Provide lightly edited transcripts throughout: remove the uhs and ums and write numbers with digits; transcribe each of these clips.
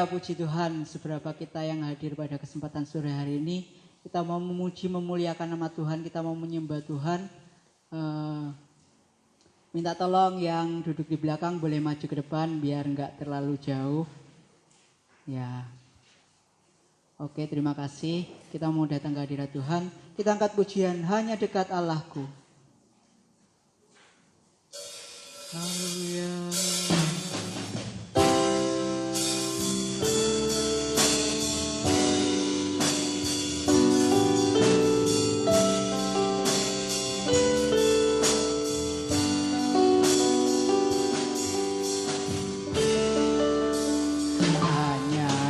Haleluya, puji Tuhan. Seberapa kita yang hadir pada kesempatan sore hari ini, kita mau memuji, memuliakan nama Tuhan, kita mau menyembah Tuhan. Minta tolong yang duduk di belakang boleh maju ke depan biar enggak terlalu jauh. Ya. Oke, terima kasih. Kita mau datang ke hadirat Tuhan. Kita angkat pujian, hanya dekat Allahku. Haleluya.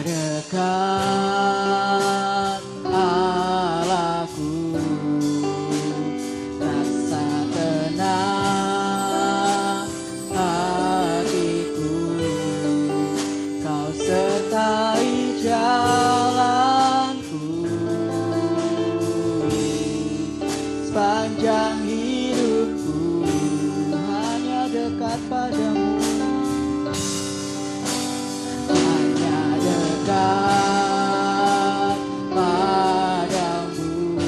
Dekat Allahku, rasa tenang hatiku, Kau sertai jalanku sepanjang hidupku, hanya dekat padamu. Dekat padamu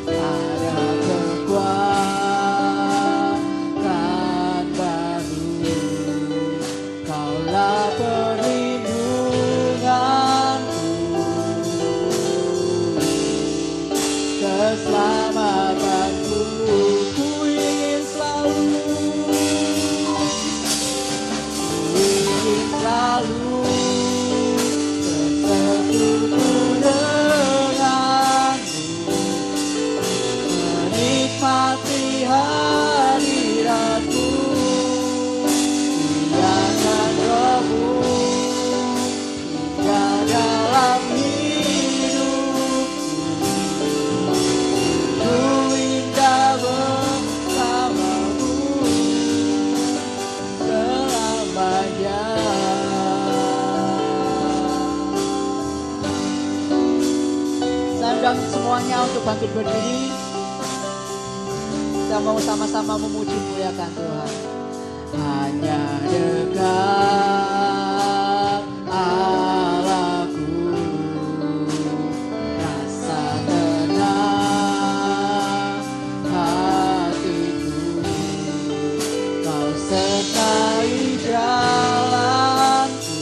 ada kekuatan baru, Kaulah perlindunganku, keselamatanku, ku ingin selalu menikmati hadiratmu, biarkan Rohmu tinggal dalam hidupku, ku indah bersamamu selamanya. Saya undang semuanya untuk bangkit berdiri. Kita mau sama-sama memuji muliakan Tuhan. Hanya dekat Allahku, rasa tenang hatiku, Kau sertai jalanku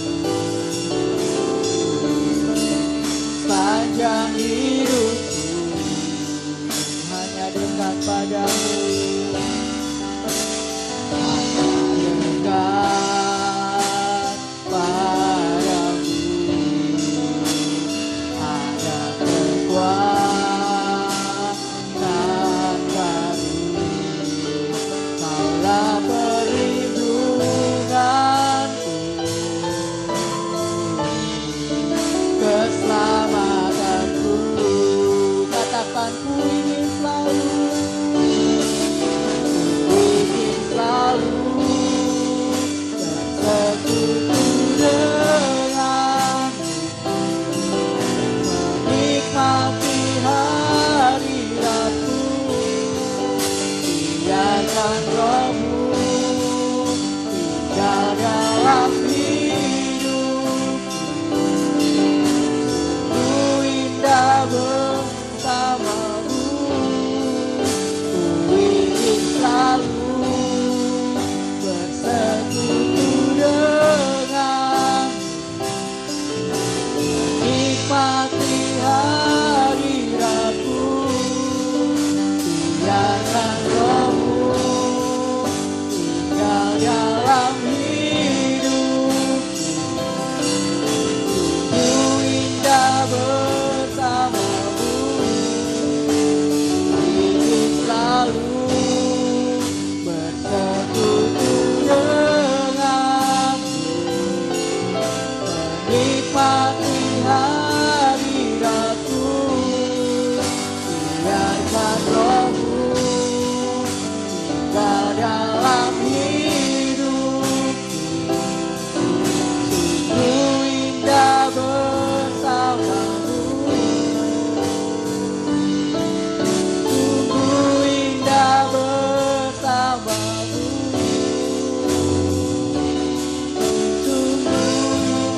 sepanjang hidupku, hanya dekat padamu. Dekat padamu ada kekuatan baru, Kaulah perlindunganku, keselamatanku, katakan ku ingin selalu bersekutu denganmu, menikmati hadiratmu, biarkan Rohmu tinggal dalam hidupku, ku indah bersamamu, ku ingin selalu bersekutu denganmu, nikmati hadiratmu, biarkan Rohmu tinggal dalam hidupku, ku indah bersamamu, ingin selalu bersekutu menikmati hadiratmu, biarkan Rohmu tinggal dalam hidupku, sungguh indah bersamamu, sungguh indah bersamamu, sungguh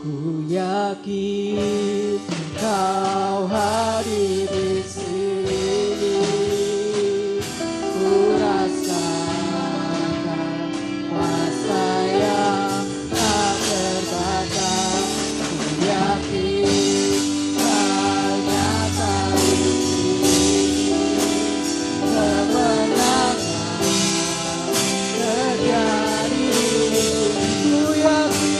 Ku yakin Kau hadir di sini, ku rasakan kuasa yang tak terbatas. Ku yakin Kau nyata di sini, kemenangan terjadi di sini. Ku yakin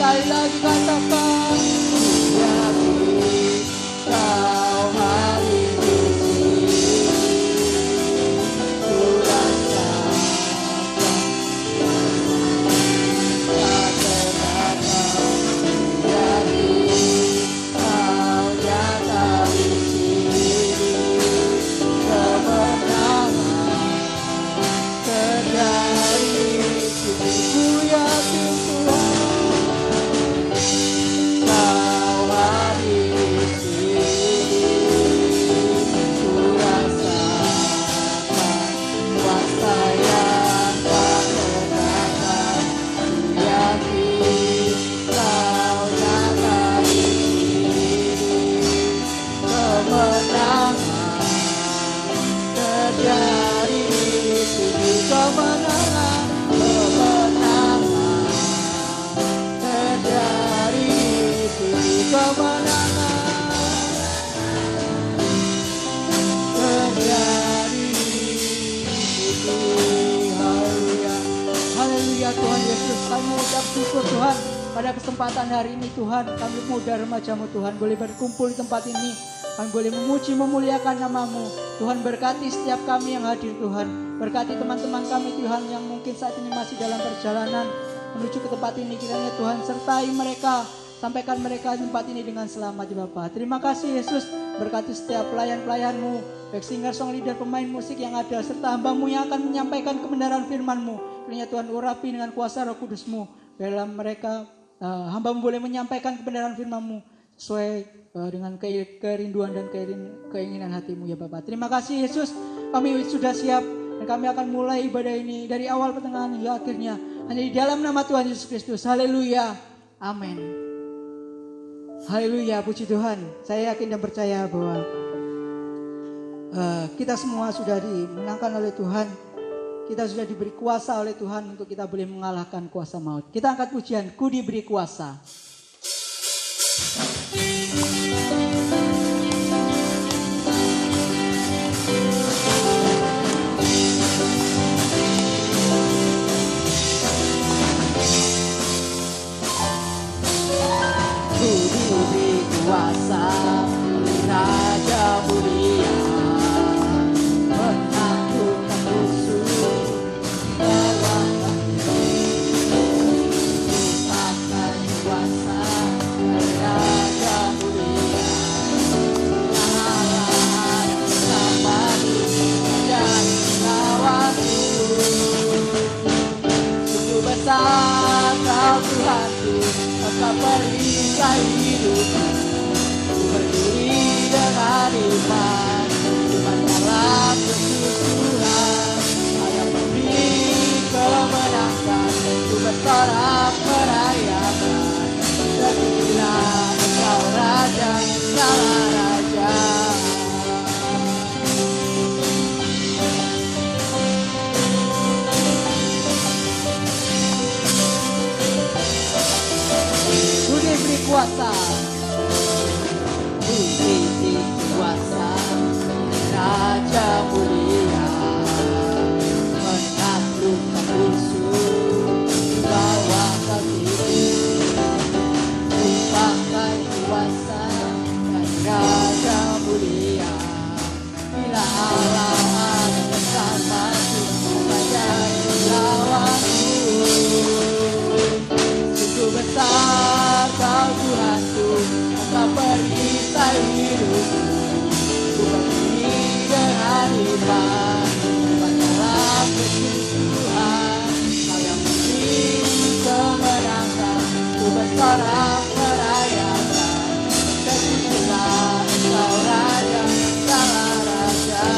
sekali lagi katakan, yakin Kau hadir di sini, ku rasakan tak terbatas. Yakin Kau nyata di sini, kemenangan terjadi di sini. Ku yakin Tuhan Yesus, kami mengucap syukur Tuhan pada kesempatan hari ini Tuhan. Kami muda remaja-Mu Tuhan boleh berkumpul di tempat ini. Kami boleh memuji memuliakan nama-Mu. Tuhan berkati setiap kami yang hadir Tuhan. Berkati teman-teman kami Tuhan yang mungkin saat ini masih dalam perjalanan menuju ke tempat ini. Kiranya Tuhan sertai mereka, sampaikan mereka di tempat ini dengan selamat ya Bapa. Terima kasih Yesus, berkati setiap pelayan-pelayan-Mu, baik singer, song leader, pemain musik yang ada, serta hamba-Mu yang akan menyampaikan kebenaran firman-Mu. Kiranya Tuhan urapi dengan kuasa Roh Kudus-Mu dalam mereka, hamba-Mu boleh menyampaikan kebenaran firman-Mu sesuai dengan kerinduan dan keinginan hati-Mu ya Bapa. Terima kasih Yesus, kami sudah siap dan kami akan mulai ibadah ini dari awal pertengahan hingga akhirnya hanya di dalam nama Tuhan Yesus Kristus. Haleluya, amin. Haleluya, puji Tuhan. Saya yakin dan percaya bahwa kita semua sudah dimenangkan oleh Tuhan. Kita sudah diberi kuasa oleh Tuhan untuk kita boleh mengalahkan kuasa maut. Kita angkat pujian, ku diberi kuasa. Ku diberi kuasa, Raja mulia, menaklukkan musuh. Besar Kau Tuhanku, maka perisai hidupku. Ku berdiri dengan iman, iman dalam kesusuhan. Ayah memberi kemenangan, ku bersorak merayakan. Terpujilah Engkau Raja, segala Raja. Diberi kuasa, diberi kuasa, Raja mulia, menaklukkan musuh, bawa kaki, tumpahkan kuasa, dan Raja mulia. Bila Allah ada bersamaku, menjadi lawanku. Sungguh besar Kau Tuhanku, maka perisai hidupku. dengan iman, iman dalam Yesus Tuhan. Kau yang memberi kemenangan, ku bersorak merayakan. Terpujilah Engkau Raja, segala raja.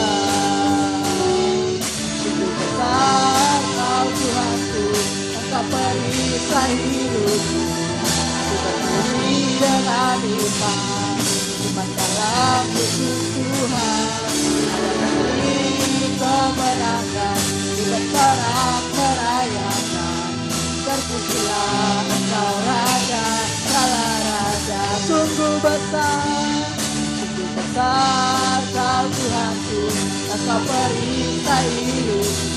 Sungguh besar Kau Tuhanku, Engkau perisai hidupku. Ku berdiri dengan iman, iman dalam Yesus Tuhan. Ada memberi kemenangan, ku bersorak merayakan. Terpujilah Engkau Raja, segala raja. Sungguh besar Kau Tuhanku, Engkau perisai hidupku.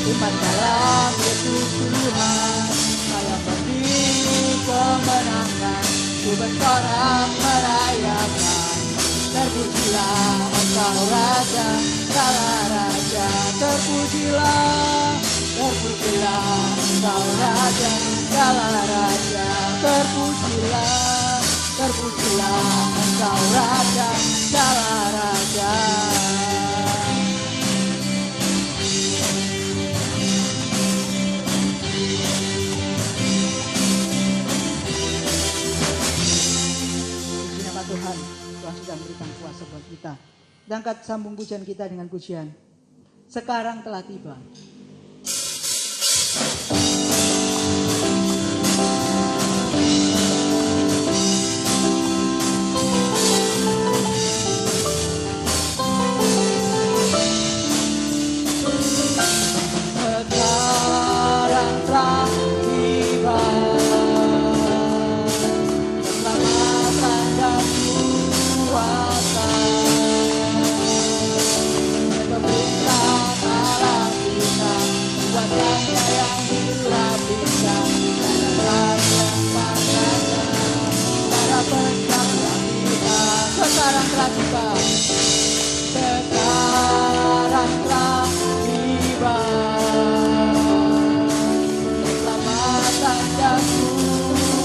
Iman dalam Yesus Tuhan, saya berdiri kemenangan, ku bersorak merayakan. Terpujilah Engkau Raja, segala raja. Terpujilah Engkau Raja, segala raja. Terpujilah Engkau Raja, segala raja. Tuhan sudah memberikan kuasa buat kita. Dan angkat sambung pujian kita dengan pujian Sekarang Telah Tiba. Sekarang telah tiba keselamatan dan kuasa, pemerintahan Allah kita, kuasanya yang dilapiskan dengan yang panjangnya, para pencaksilat kita. Sekarang telah tiba, sekarang telah tiba keselamatan dan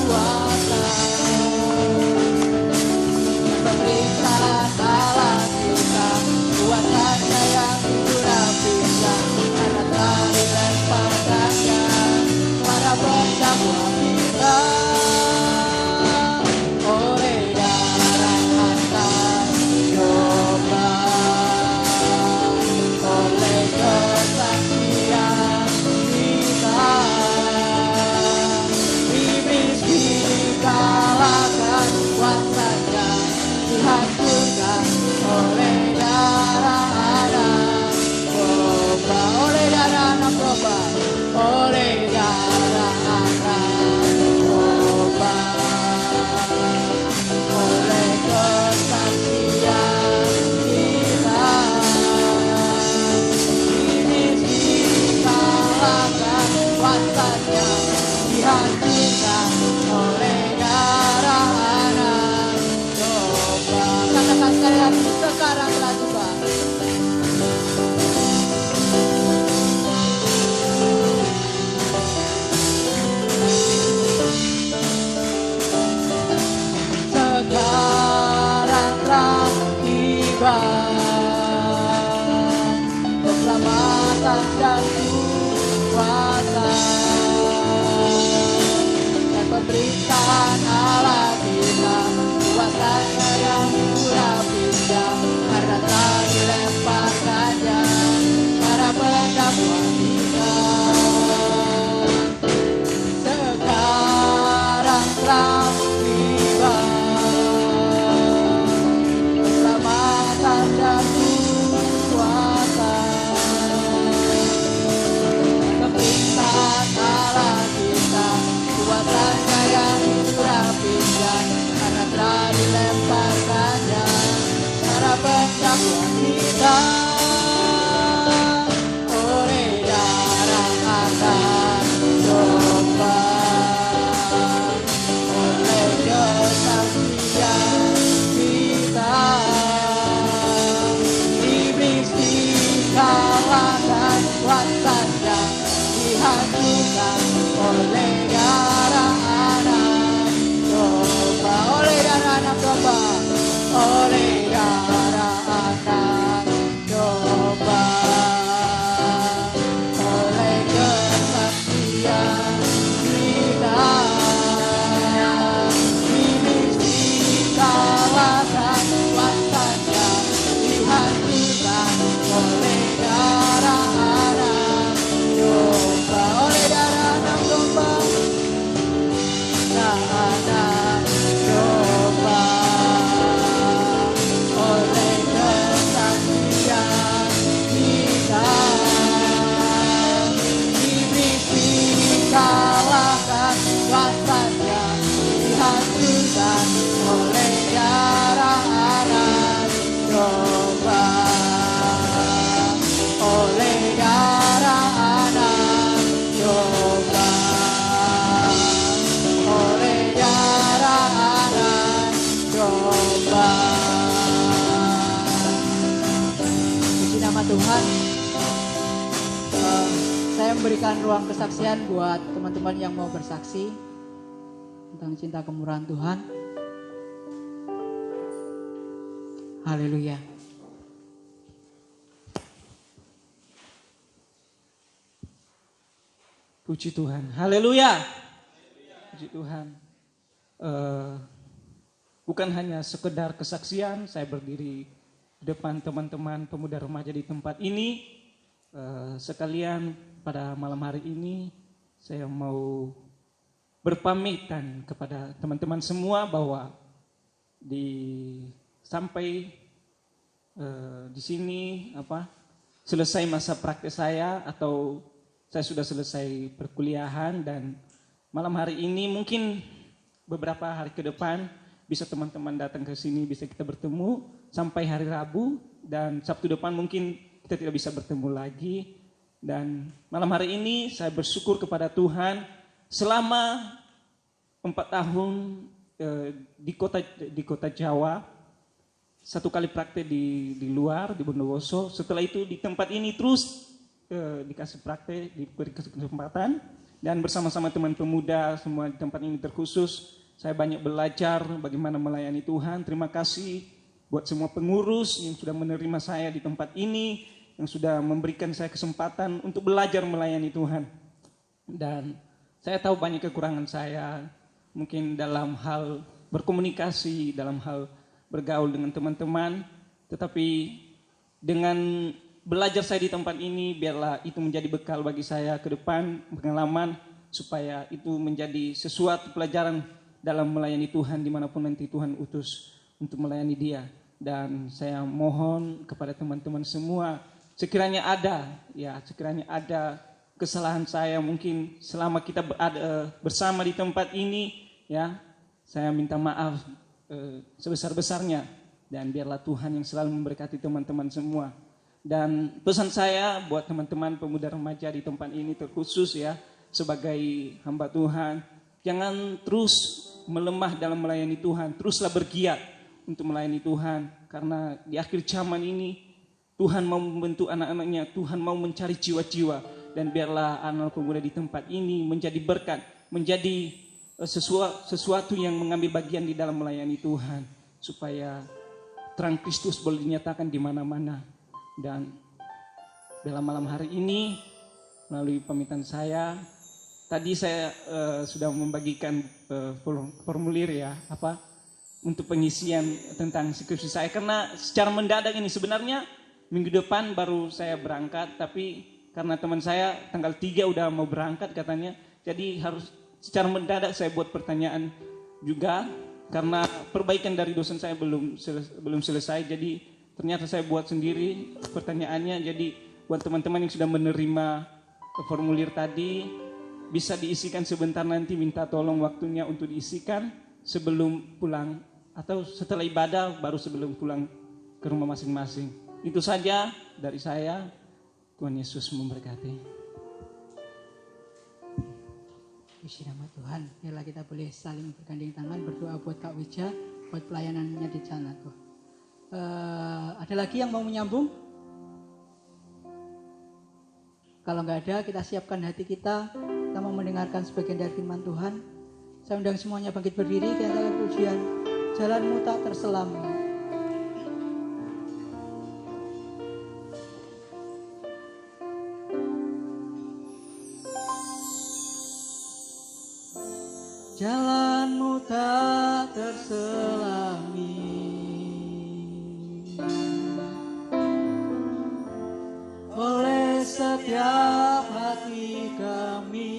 kuasa, pemerintahan Allah kita, kuasanya yang dilapiskan karena telah dilemparkannya para pendakwa kita. Oleh darah atas domba, oleh kesaksian kita, iblis dikalahkan, kuasanya dihancurkan oleh darah anak domba, oleh darah anak domba, oleh darah anak domba, oleh kesaksian kita, iblis dikalahkan, kuasanya dihancurkan oleh darah anak domba. Katakan sekali lagi, sekarang telah tiba. Sekarang telah tiba keselamatan dan kuasa, dan pemerintahan Allah kita, kuasanya yang dilapiskan karena telah dilemparkannya para pendakwa kita. Sekarang telah tiba keselamatan dan kuasa, pemerintahan Allah kita, kuasanya yang dilapiskan karena telah dilemparkannya para pendakwa kita. Oleh darah anak domba, oleh kesaksian kita, iblis dikalahkan, kuasanya dihancurkan oleh darah anak domba, oleh darah anak domba, oleh anak domba. Oleh kesaksian kita, iblis dikalahkan, kuasanya dihancurkan oleh darah anak domba. Oleh darah anak domba. Oleh darah anak domba. Puji nama Tuhan. Saya memberikan ruang kesaksian buat teman-teman yang mau bersaksi tentang cinta kemurahan Tuhan. Haleluya. Puji Tuhan, haleluya. Puji Tuhan. Bukan hanya sekedar kesaksian, saya berdiri di depan teman-teman pemuda remaja di tempat ini. Sekalian pada malam hari ini saya mau berpamitan kepada teman-teman semua bahwa sampai di sini selesai masa praktek saya, atau saya sudah selesai perkuliahan, dan malam hari ini mungkin beberapa hari ke depan bisa teman-teman datang ke sini, bisa kita bertemu sampai hari Rabu, dan Sabtu depan mungkin kita tidak bisa bertemu lagi. Dan malam hari ini saya bersyukur kepada Tuhan selama 4 tahun di kota Jawa, 1 kali praktek di luar di Bondowoso. Setelah itu di tempat ini terus dikasih praktek, diberi kesempatan, dan bersama-sama teman pemuda semua di tempat ini terkhusus saya banyak belajar bagaimana melayani Tuhan. Terima kasih buat semua pengurus yang sudah menerima saya di tempat ini, yang sudah memberikan saya kesempatan untuk belajar melayani Tuhan. Dan saya tahu banyak kekurangan saya, mungkin dalam hal berkomunikasi, dalam hal bergaul dengan teman-teman, tetapi dengan belajar saya di tempat ini, biarlah itu menjadi bekal bagi saya ke depan, pengalaman, supaya itu menjadi sesuatu pelajaran dalam melayani Tuhan dimanapun nanti Tuhan utus untuk melayani Dia. Dan saya mohon kepada teman-teman semua, sekiranya ada kesalahan saya mungkin selama kita bersama di tempat ini, ya, saya minta maaf sebesar-besarnya, dan biarlah Tuhan yang selalu memberkati teman-teman semua. Dan pesan saya buat teman-teman pemuda remaja di tempat ini terkhusus, ya, sebagai hamba Tuhan, jangan terus melemah dalam melayani Tuhan, teruslah bergiat untuk melayani Tuhan, karena di akhir zaman ini Tuhan mau membentuk anak-anaknya, Tuhan mau mencari jiwa-jiwa, dan biarlah anak pemuda di tempat ini menjadi berkat, menjadi sesuatu yang mengambil bagian di dalam melayani Tuhan, supaya terang Kristus boleh dinyatakan di mana-mana. Dan dalam malam hari ini melalui pamitan saya, tadi saya sudah membagikan formulir, ya, untuk pengisian tentang skripsi saya, karena secara mendadak ini sebenarnya minggu depan baru saya berangkat, tapi karena teman saya tanggal 3 udah mau berangkat katanya, jadi harus secara mendadak saya buat pertanyaan juga, karena perbaikan dari dosen saya belum selesai, jadi ternyata saya buat sendiri pertanyaannya. Jadi buat teman-teman yang sudah menerima formulir tadi, bisa diisikan sebentar, nanti minta tolong waktunya untuk diisikan sebelum pulang atau setelah ibadah, baru sebelum pulang ke rumah masing-masing. Itu saja dari saya. Tuhan Yesus memberkati. Puji nama Tuhan. Biarlah kita boleh saling bergandeng tangan, berdoa buat Kak Wija, buat pelayanannya di sana tuh. Ada lagi yang mau menyambung? Kalau nggak ada, kita siapkan hati kita. Kita mau mendengarkan sebagian dari firman Tuhan. Saya undang semuanya bangkit berdiri. Kita nyanyi pujian Jalanmu Tak Terselami. Jalanmu tak terselami, oleh setiap hati kami.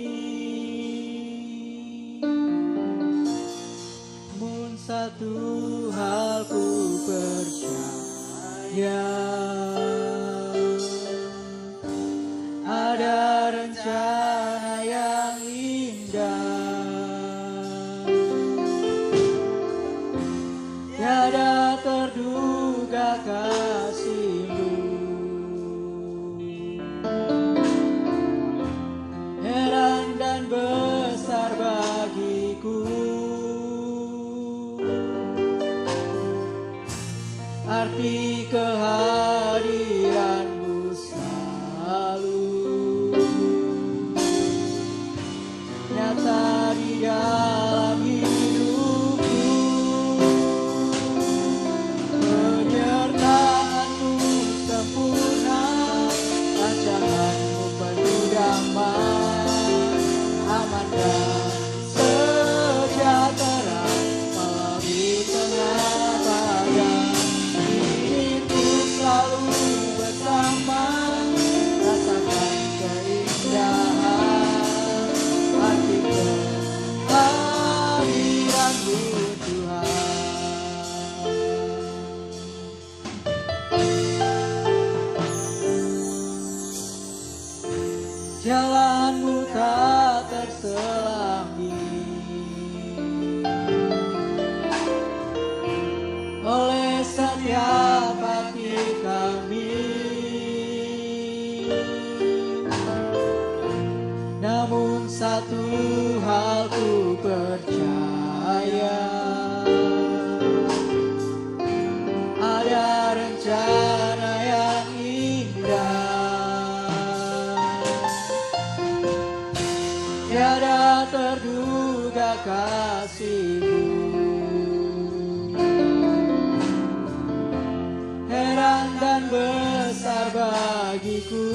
satu hal ku percaya, ada rencana yang indah, tiada terduga kasih-Mu, heran dan besar bagiku arti kehadiran-Mu selalu nyata di dalam hidupku. Penyertaan-Mu sempurna, rancangan-Mu penuh damai, aman dan sejahtera malam di tengah badai. Inginku selalu bersama, rasakan keindahan arti kehadiran-Mu Tuhan. Jalan-Mu tak terselangi oleh setiap hati kami, namun satu hal ku percaya, ada rencana yang indah, tiada terduga kasih-Mu, heran dan besar bagiku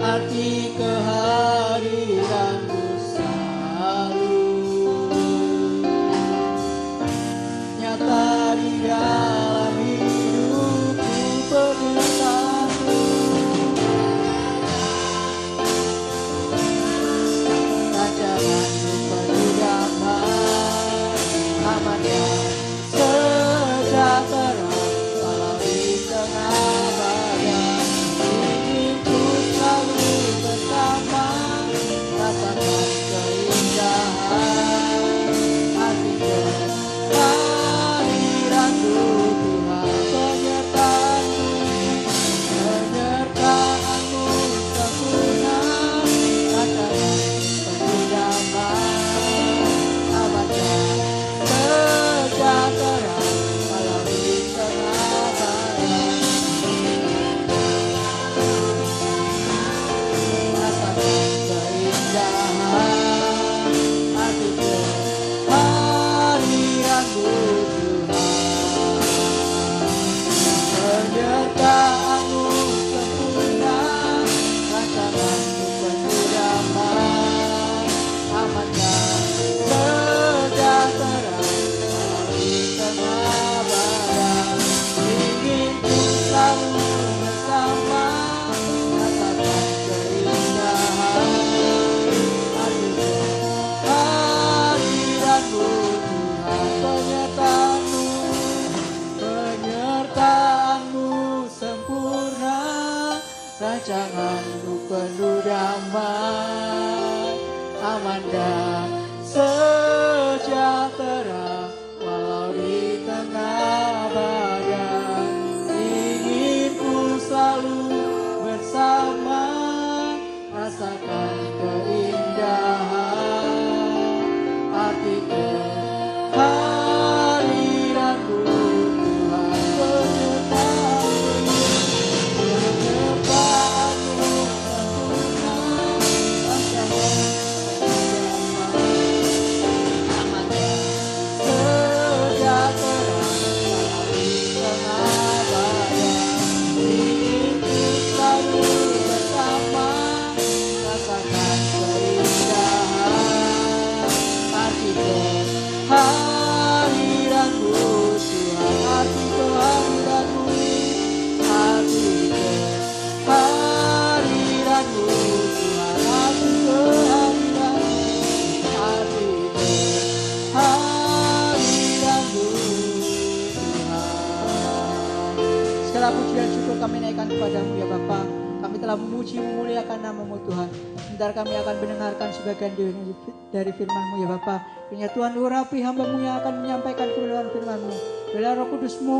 arti kehadiran-Mu selalu nyata di dalam hidupku. Penyertaan-Mu, rancangan-Mu penuh damai, aman dan sejahtera walau di tengah badai. Inginku selalu bersama, rasakan keindahan arti kehadiran-Mu Tuhan. Penyertaan-Mu sempurna, rancangan penuh damai, aman dan sejahtera walau di tengah badai. Rasakan keindahan arti kehadiran-Mu Tuhan. Penyertaan-Mu sempurna, rancangan-Mu penuh damai, aman dan sejahtera walau di tengah badai. Inginku selalu bersama, rasakan keindahan arti kehadiran-Mu Tuhan. Penyertaan-Mu sempurna, rancangan-Mu penuh damai, aman dan sejahtera walau di tengah badai. Inginku selalu bersama, rasakan keindahan arti kehadiran-Mu Tuhan. Penyertaan-Mu sempurna, rasakan keindahan arti memuji memuliakan nama-Mu Tuhan. Sebentar kami akan mendengarkan sebagian dari firman-Mu ya Bapa. Kiranya Tuhan urapi hamba-Mu yang akan menyampaikan kebenaran firman-Mu. Biarlah Roh Kudus-Mu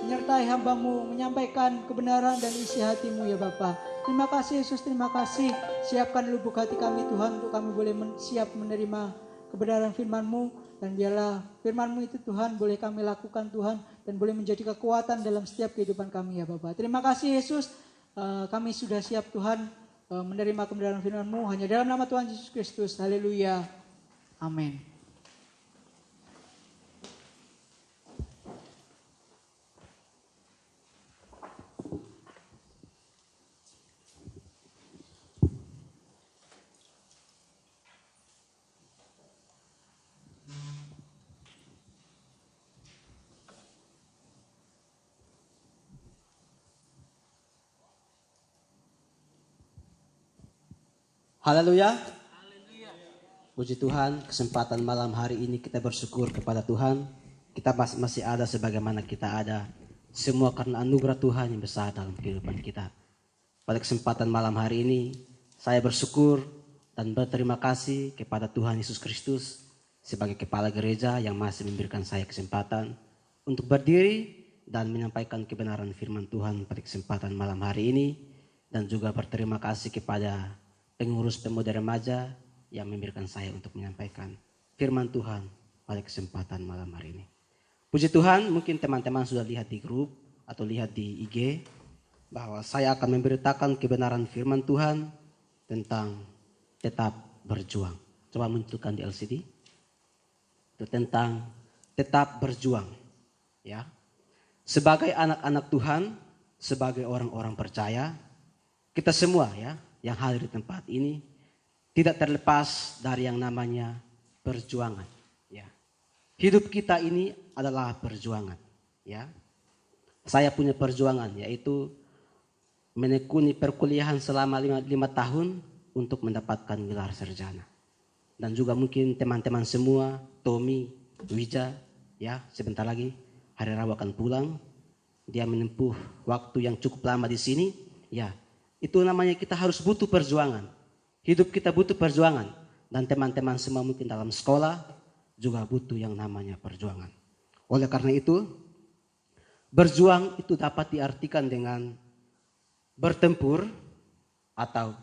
menyertai hamba-Mu menyampaikan kebenaran dan isi hati-Mu ya Bapa. Terima kasih Yesus, terima kasih. Siapkan lubuk hati kami Tuhan untuk kami boleh siap menerima kebenaran firman-Mu. Dan biarlah firman-Mu itu Tuhan boleh kami lakukan Tuhan. Dan boleh menjadi kekuatan dalam setiap kehidupan kami ya Bapa. Terima kasih Yesus. Kami sudah siap Tuhan menerima kebenaran firman-Mu. Hanya dalam nama Tuhan Yesus Kristus. Haleluya. Amin. Haleluya. Puji Tuhan, kesempatan malam hari ini kita bersyukur kepada Tuhan. Kita masih ada sebagaimana kita ada. Semua karena anugerah Tuhan yang besar dalam kehidupan kita. Pada kesempatan malam hari ini, saya bersyukur dan berterima kasih kepada Tuhan Yesus Kristus sebagai kepala gereja yang masih memberikan saya kesempatan untuk berdiri dan menyampaikan kebenaran firman Tuhan pada kesempatan malam hari ini. Dan juga berterima kasih kepada pengurus pemuda remaja yang memberikan saya untuk menyampaikan firman Tuhan pada kesempatan malam hari ini. Puji Tuhan, mungkin teman-teman sudah lihat di grup atau lihat di IG bahwa saya akan memberitakan kebenaran firman Tuhan tentang tetap berjuang. Coba munculkan di LCD. Itu tentang tetap berjuang. Ya. Sebagai anak-anak Tuhan, sebagai orang-orang percaya, kita semua ya yang hadir di tempat ini tidak terlepas dari yang namanya perjuangan. Ya. Hidup kita ini adalah perjuangan. Ya. Saya punya perjuangan yaitu menekuni perkuliahan selama 5 tahun untuk mendapatkan gelar sarjana. Dan juga mungkin teman-teman semua, Tommy, Wija, ya sebentar lagi Hari Rabu akan pulang. Dia menempuh waktu yang cukup lama di sini. Ya, itu namanya kita harus butuh perjuangan. Hidup kita butuh perjuangan. Dan teman-teman semua mungkin dalam sekolah juga butuh yang namanya perjuangan. Oleh karena itu, berjuang itu dapat diartikan dengan bertempur atau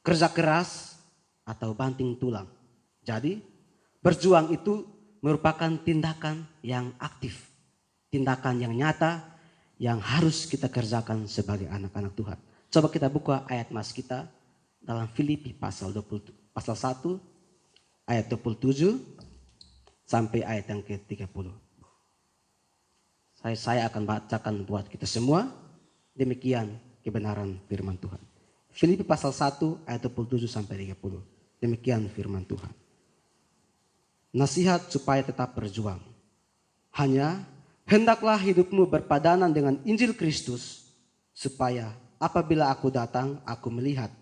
kerja keras atau banting tulang. Jadi, berjuang itu merupakan tindakan yang aktif. Tindakan yang nyata yang harus kita kerjakan sebagai anak-anak Tuhan. Coba kita buka ayat mas kita dalam Filipi pasal 1 ayat 27 sampai ayat yang ke-30. Saya akan bacakan buat kita semua. Demikian kebenaran firman Tuhan. Filipi pasal 1 ayat 27 sampai 30. Demikian firman Tuhan. Nasihat supaya tetap berjuang. Hanya hendaklah hidupmu berpadanan dengan Injil Kristus supaya apabila aku datang, aku melihat.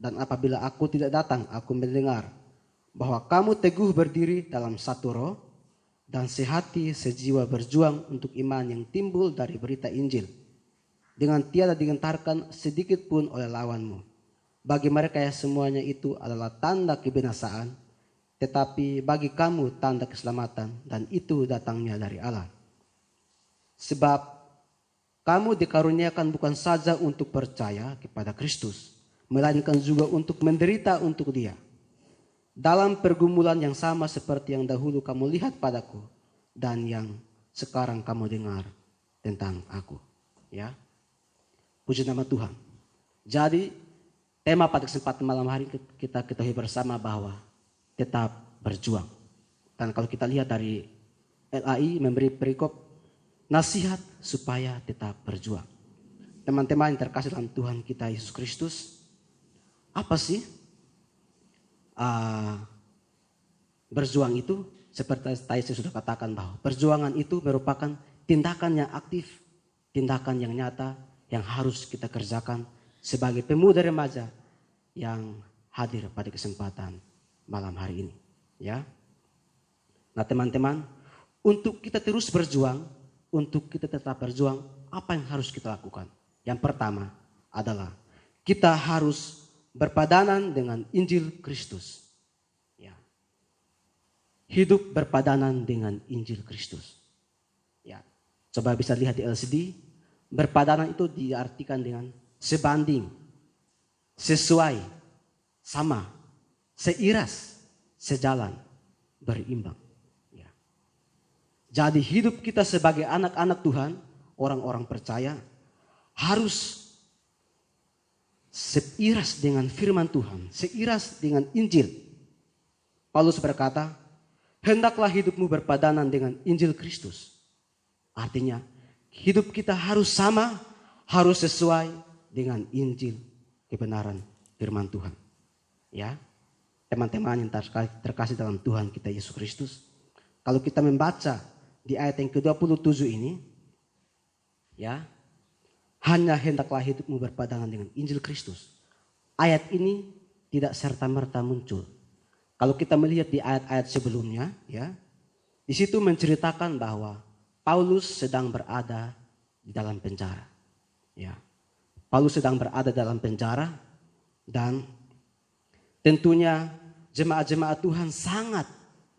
Dan apabila aku tidak datang, aku mendengar. Bahwa kamu teguh berdiri dalam satu roh. Dan sehati sejiwa berjuang untuk iman yang timbul dari berita Injil. Dengan tiada digentarkan sedikit pun oleh lawanmu. Bagi mereka yang semuanya itu adalah tanda kebinasaan. Tetapi bagi kamu tanda keselamatan. Dan itu datangnya dari Allah. Sebab kamu dikaruniakan bukan saja untuk percaya kepada Kristus, melainkan juga untuk menderita untuk Dia. Dalam pergumulan yang sama seperti yang dahulu kamu lihat padaku dan yang sekarang kamu dengar tentang aku. Ya, puji nama Tuhan. Jadi tema pada kesempatan malam hari kita ketahui bersama bahwa tetap berjuang. Dan kalau kita lihat dari LAI memberi perikop nasihat supaya tetap berjuang. Teman-teman yang terkasih dalam Tuhan kita Yesus Kristus, apa sih berjuang itu? Seperti tadi saya sudah katakan bahwa perjuangan itu merupakan tindakan yang aktif, tindakan yang nyata yang harus kita kerjakan sebagai pemuda remaja yang hadir pada kesempatan malam hari ini. Ya, nah teman-teman, untuk kita terus berjuang, untuk kita tetap berjuang, apa yang harus kita lakukan? Yang pertama adalah kita harus berpadanan dengan Injil Kristus. Ya. Hidup berpadanan dengan Injil Kristus. Ya. Coba bisa lihat di LCD, berpadanan itu diartikan dengan sebanding, sesuai, sama, seiras, sejalan, berimbang. Ya. Jadi hidup kita sebagai anak-anak Tuhan, orang-orang percaya, harus seiras dengan firman Tuhan, seiras dengan Injil. Paulus berkata, hendaklah hidupmu berpadanan dengan Injil Kristus. Artinya, hidup kita harus sama, harus sesuai dengan Injil, kebenaran firman Tuhan. Ya, teman-teman yang terkasih dalam Tuhan kita Yesus Kristus. Kalau kita membaca di ayat yang ke-27 ini, ya, hanya hendaklah hidupmu berpadanan dengan Injil Kristus. Ayat ini tidak serta-merta muncul. Kalau kita melihat di ayat-ayat sebelumnya, ya, di situ menceritakan bahwa Paulus sedang berada di dalam penjara. Ya, Paulus sedang berada dalam penjara dan tentunya jemaat-jemaat Tuhan sangat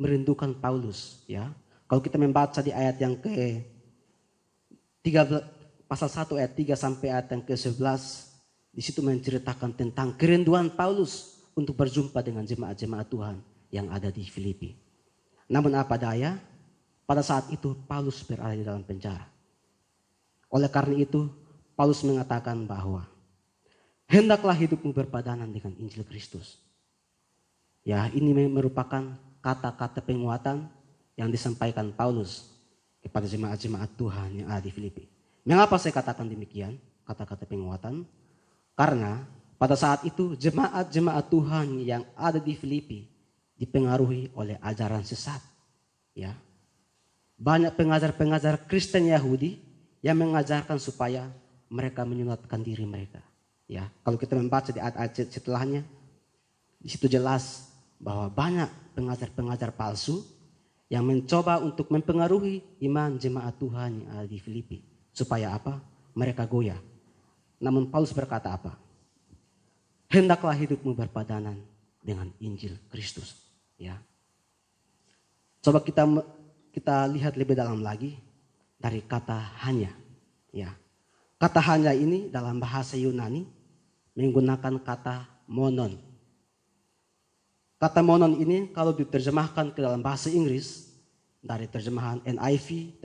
merindukan Paulus. Ya, kalau kita membaca di ayat yang ke-13. Pasal 1 ayat 3 sampai ayat yang ke-11. Di situ menceritakan tentang kerinduan Paulus untuk berjumpa dengan jemaat-jemaat Tuhan yang ada di Filipi. Namun apa daya, pada saat itu Paulus berada di dalam penjara. Oleh karena itu, Paulus mengatakan bahwa hendaklah hidupmu berpadanan dengan Injil Kristus. Ya, ini merupakan kata-kata penguatan yang disampaikan Paulus kepada jemaat-jemaat Tuhan yang ada di Filipi. Mengapa saya katakan demikian, kata-kata penguatan? Karena pada saat itu jemaat-jemaat Tuhan yang ada di Filipi dipengaruhi oleh ajaran sesat. Ya. Banyak pengajar-pengajar Kristen Yahudi yang mengajarkan supaya mereka menyunatkan diri mereka. Ya. Kalau kita membaca di ayat-ayat setelahnya, di situ jelas bahwa banyak pengajar-pengajar palsu yang mencoba untuk mempengaruhi iman jemaat Tuhan yang ada di Filipi. Supaya apa? Mereka goyah. Namun Paulus berkata apa? Hendaklah hidupmu berpadanan dengan Injil Kristus. Ya. Coba kita lihat lebih dalam lagi dari kata hanya. Ya. Kata hanya ini dalam bahasa Yunani menggunakan kata monon. Kata monon ini kalau diterjemahkan ke dalam bahasa Inggris dari terjemahan NIV,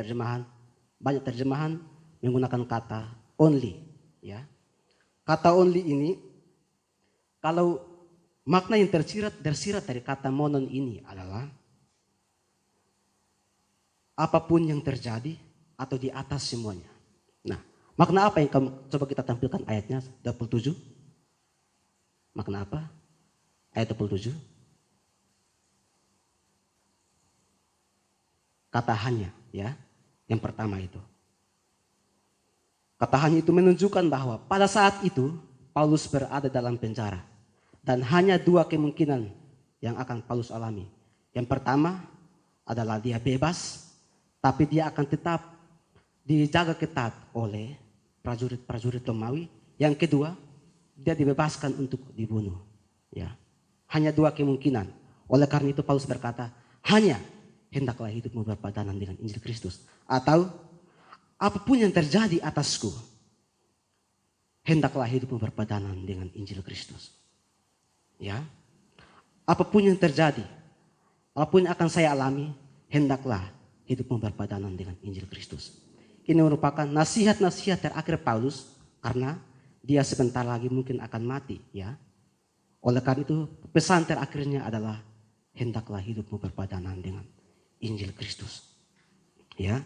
banyak terjemahan menggunakan kata only, ya. Kata only ini, kalau makna yang tersirat dari kata monon ini adalah apapun yang terjadi atau di atas semuanya. Nah, makna apa yang coba kita tampilkan ayatnya 27? Makna apa? Ayat 27. Kata hanya, ya. Yang pertama itu. Kata hanya itu menunjukkan bahwa pada saat itu Paulus berada dalam penjara. Dan hanya dua kemungkinan yang akan Paulus alami. Yang pertama adalah dia bebas, tapi dia akan tetap dijaga ketat oleh prajurit-prajurit Romawi. Yang kedua, dia dibebaskan untuk dibunuh. Ya. Hanya dua kemungkinan. Oleh karena itu Paulus berkata, hanya hendaklah hidupmu berpadanan dengan Injil Kristus. Atau apapun yang terjadi atasku, hendaklah hidupmu berpadanan dengan Injil Kristus. Ya, apapun yang terjadi, apapun yang akan saya alami, hendaklah hidupmu berpadanan dengan Injil Kristus. Ini merupakan nasihat-nasihat terakhir Paulus karena dia sebentar lagi mungkin akan mati. Ya, oleh karena itu pesan terakhirnya adalah hendaklah hidupmu berpadanan dengan Injil Kristus. Ya.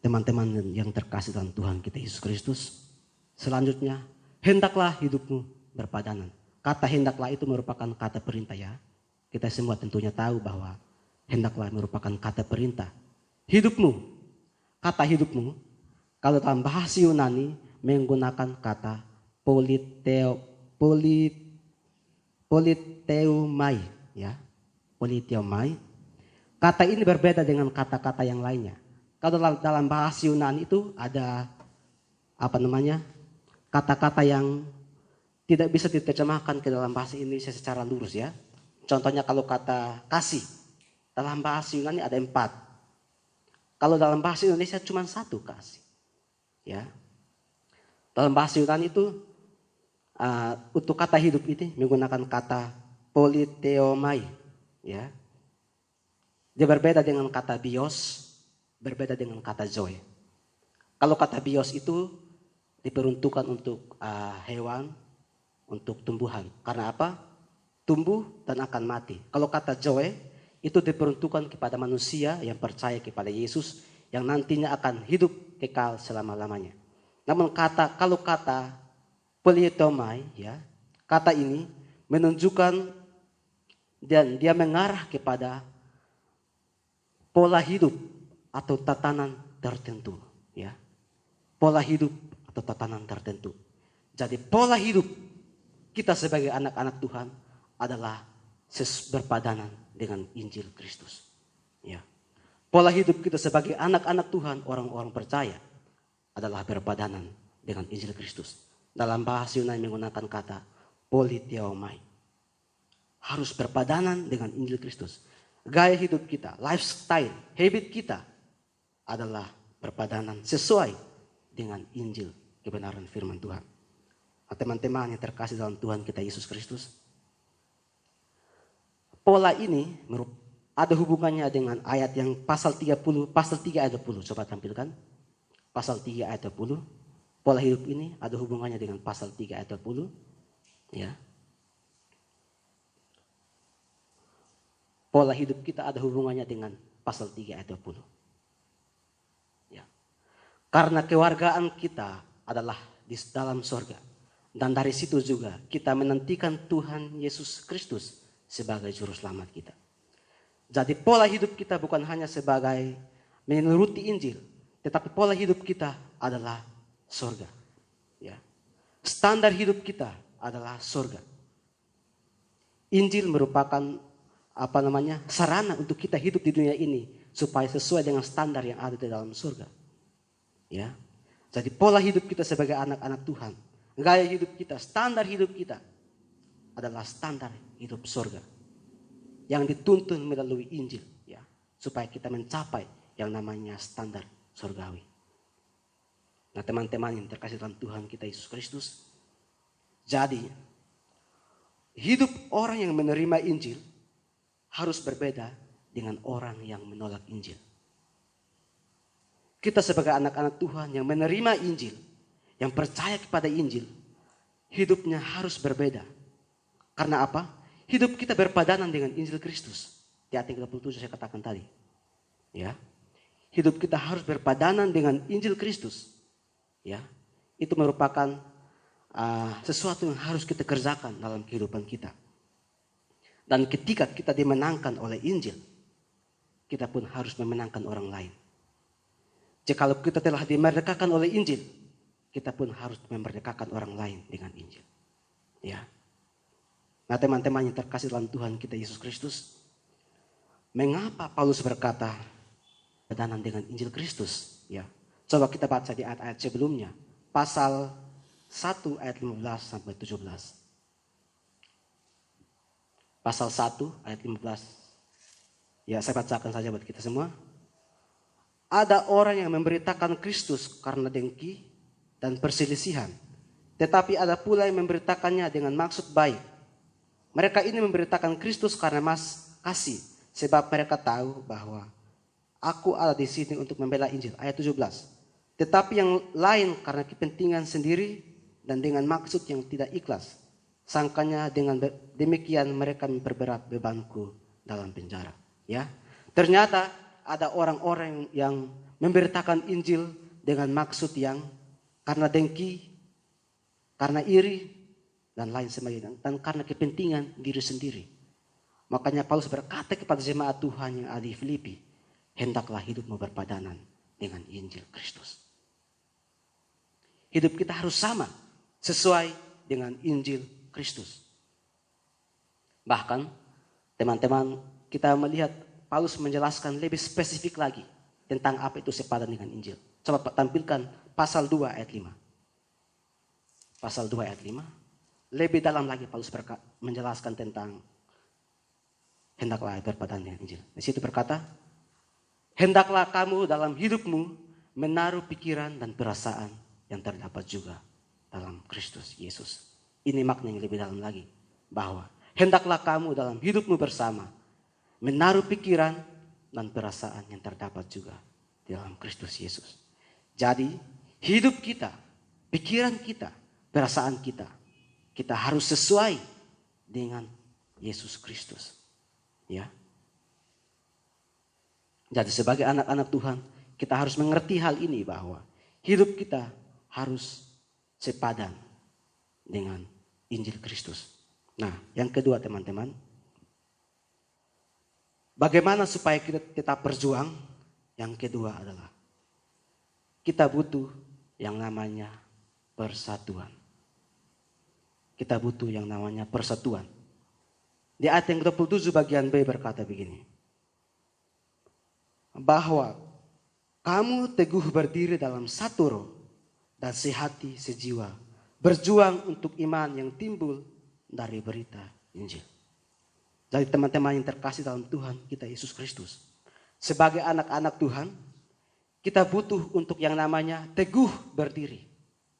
Teman-teman yang terkasih dalam Tuhan kita Yesus Kristus. Selanjutnya, hendaklah hidupmu berpadanan. Kata hendaklah itu merupakan kata perintah, ya. Kita semua tentunya tahu bahwa hendaklah merupakan kata perintah. Hidupmu, kata hidupmu, kalau dalam bahasa Yunani menggunakan kata politeomai, ya. Politeomai. Kata ini berbeda dengan kata-kata yang lainnya. Kalau dalam bahasa Yunani itu ada kata-kata yang tidak bisa diterjemahkan ke dalam bahasa Indonesia secara lurus ya. Contohnya kalau kata kasih, dalam bahasa Yunani ada 4. Kalau dalam bahasa Indonesia cuma 1 kasih. Ya. Dalam bahasa Yunani itu untuk kata hidup ini menggunakan kata politeomai. Ya. Dia berbeda dengan kata bios, berbeda dengan kata zoe. Kalau kata bios itu diperuntukkan untuk hewan, untuk tumbuhan. Karena apa? Tumbuh dan akan mati. Kalau kata zoe itu diperuntukkan kepada manusia yang percaya kepada Yesus yang nantinya akan hidup kekal selama-lamanya. Namun kalau kata politeomai, ya, kata ini menunjukkan dan dia mengarah kepada pola hidup atau tatanan tertentu, ya. Pola hidup atau tatanan tertentu. Jadi pola hidup kita sebagai anak-anak Tuhan adalah berpadanan dengan Injil Kristus. Ya. Pola hidup kita sebagai anak-anak Tuhan, orang-orang percaya adalah berpadanan dengan Injil Kristus. Dalam bahasa Yunani menggunakan kata politeomai. Harus berpadanan dengan Injil Kristus. Gaya hidup kita, lifestyle, habit kita adalah berpadanan sesuai dengan Injil, kebenaran firman Tuhan. Teman-teman yang terkasih dalam Tuhan kita Yesus Kristus. Pola ini ada hubungannya dengan ayat yang pasal 3 ayat 10. Coba tampilkan. Pasal 3 ayat 10. Pola hidup ini ada hubungannya dengan pasal 3 ayat 10. Ya. Pola hidup kita ada hubungannya dengan pasal 3 ayat 20. Ya. Karena kewargaan kita adalah di dalam sorga. Dan dari situ juga kita menantikan Tuhan Yesus Kristus sebagai juru selamat kita. Jadi pola hidup kita bukan hanya sebagai menuruti Injil. Tetapi pola hidup kita adalah sorga. Ya. Standar hidup kita adalah sorga. Injil merupakan sarana untuk kita hidup di dunia ini supaya sesuai dengan standar yang ada di dalam surga. Ya. Jadi pola hidup kita sebagai anak-anak Tuhan, gaya hidup kita, standar hidup kita adalah standar hidup surga yang dituntun melalui Injil, ya, supaya kita mencapai yang namanya standar surgawi. Nah, teman-teman yang terkasih dalam Tuhan kita Yesus Kristus, jadi hidup orang yang menerima Injil harus berbeda dengan orang yang menolak Injil. Kita sebagai anak-anak Tuhan yang menerima Injil, yang percaya kepada Injil, hidupnya harus berbeda. Karena apa? Hidup kita berpadanan dengan Injil Kristus. Di ayat 37 saya katakan tadi. Ya. Hidup kita harus berpadanan dengan Injil Kristus. Ya. Itu merupakan sesuatu yang harus kita kerjakan dalam kehidupan kita. Dan ketika kita dimenangkan oleh Injil, kita pun harus memenangkan orang lain. Jikalau kita telah dimerdekakan oleh Injil, kita pun harus memerdekakan orang lain dengan Injil. Ya. Nah, teman-teman yang terkasih dalam Tuhan kita Yesus Kristus, mengapa Paulus berkata berpadanan dengan Injil Kristus? Ya. Coba kita baca di ayat-ayat sebelumnya, pasal 1 ayat 15 sampai 17. Pasal 1 ayat 15. Ya, saya bacakan saja buat kita semua. Ada orang yang memberitakan Kristus karena dengki dan perselisihan. Tetapi ada pula yang memberitakannya dengan maksud baik. Mereka ini memberitakan Kristus karena kasih. Sebab mereka tahu bahwa aku ada di sini untuk membela Injil. Ayat 17. Tetapi yang lain karena kepentingan sendiri dan dengan maksud yang tidak ikhlas. Sangkanya dengan demikian mereka memperberat bebanku dalam penjara. Ya, ternyata ada orang-orang yang memberitakan Injil dengan maksud yang karena dengki, karena iri dan lain sebagainya, dan karena kepentingan diri sendiri. Makanya Paulus berkata kepada jemaat Tuhan yang ada di Filipi, hendaklah hidupmu berpadanan dengan Injil Kristus. Hidup kita harus sama, sesuai dengan Injil Kristus. Bahkan teman-teman kita melihat Paulus menjelaskan lebih spesifik lagi tentang apa itu sepadan dengan Injil. Coba tampilkan pasal 2 ayat 5. pasal 2 ayat 5. Lebih dalam lagi Paulus menjelaskan tentang hendaklah berpadan dengan Injil. Di situ berkata, hendaklah kamu dalam hidupmu menaruh pikiran dan perasaan yang terdapat juga dalam Kristus Yesus. Ini makna yang lebih dalam lagi. Bahwa hendaklah kamu dalam hidupmu bersama menaruh pikiran dan perasaan yang terdapat juga dalam Kristus Yesus. Jadi hidup kita, pikiran kita, perasaan kita, kita harus sesuai dengan Yesus Kristus. Ya. Jadi sebagai anak-anak Tuhan, kita harus mengerti hal ini bahwa hidup kita harus sepadan dengan Injil Kristus. Nah, yang kedua teman-teman, bagaimana supaya kita tetap berjuang? Yang kedua adalah kita butuh yang namanya persatuan. Kita butuh yang namanya persatuan. Di ayat yang ke-27 bagian B berkata begini. Bahwa kamu teguh berdiri dalam satu roh dan sehati sejiwa. Berjuang untuk iman yang timbul dari berita Injil. Jadi teman-teman yang terkasih dalam Tuhan kita Yesus Kristus. Sebagai anak-anak Tuhan, kita butuh untuk yang namanya teguh berdiri.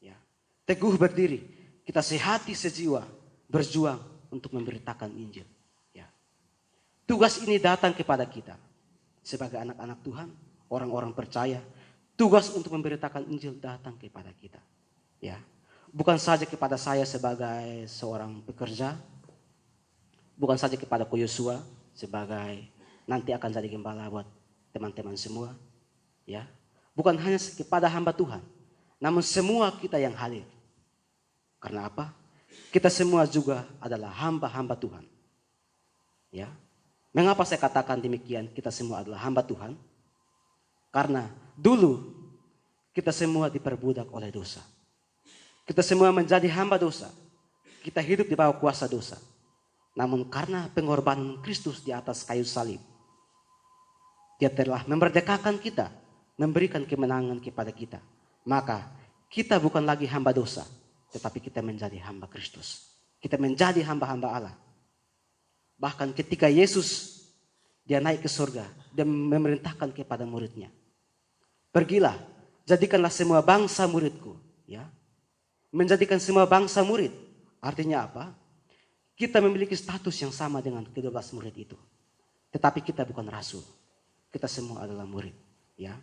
Ya. Teguh berdiri. Kita sehati sejiwa berjuang untuk memberitakan Injil. Ya. Tugas ini datang kepada kita. Sebagai anak-anak Tuhan, orang-orang percaya, tugas untuk memberitakan Injil datang kepada kita. Ya. Bukan saja kepada saya sebagai seorang pekerja, bukan saja kepada Ko Yosua sebagai nanti akan jadi gembala buat teman-teman semua. Ya. Bukan hanya kepada hamba Tuhan, namun semua kita yang hadir. Karena apa? Kita semua juga adalah hamba-hamba Tuhan. Ya. Mengapa saya katakan demikian? Kita semua adalah hamba Tuhan. Karena dulu kita semua diperbudak oleh dosa. Kita semua menjadi hamba dosa. Kita hidup di bawah kuasa dosa. Namun karena pengorbanan Kristus di atas kayu salib, Dia telah memerdekakan kita, memberikan kemenangan kepada kita. Maka kita bukan lagi hamba dosa, tetapi kita menjadi hamba Kristus. Kita menjadi hamba-hamba Allah. Bahkan ketika Yesus Dia naik ke surga, Dia memerintahkan kepada muridnya, pergilah, jadikanlah semua bangsa muridku. Ya. Menjadikan semua bangsa murid. Artinya apa? Kita memiliki status yang sama dengan ke-12 murid itu. Tetapi kita bukan rasul. Kita semua adalah murid. Ya.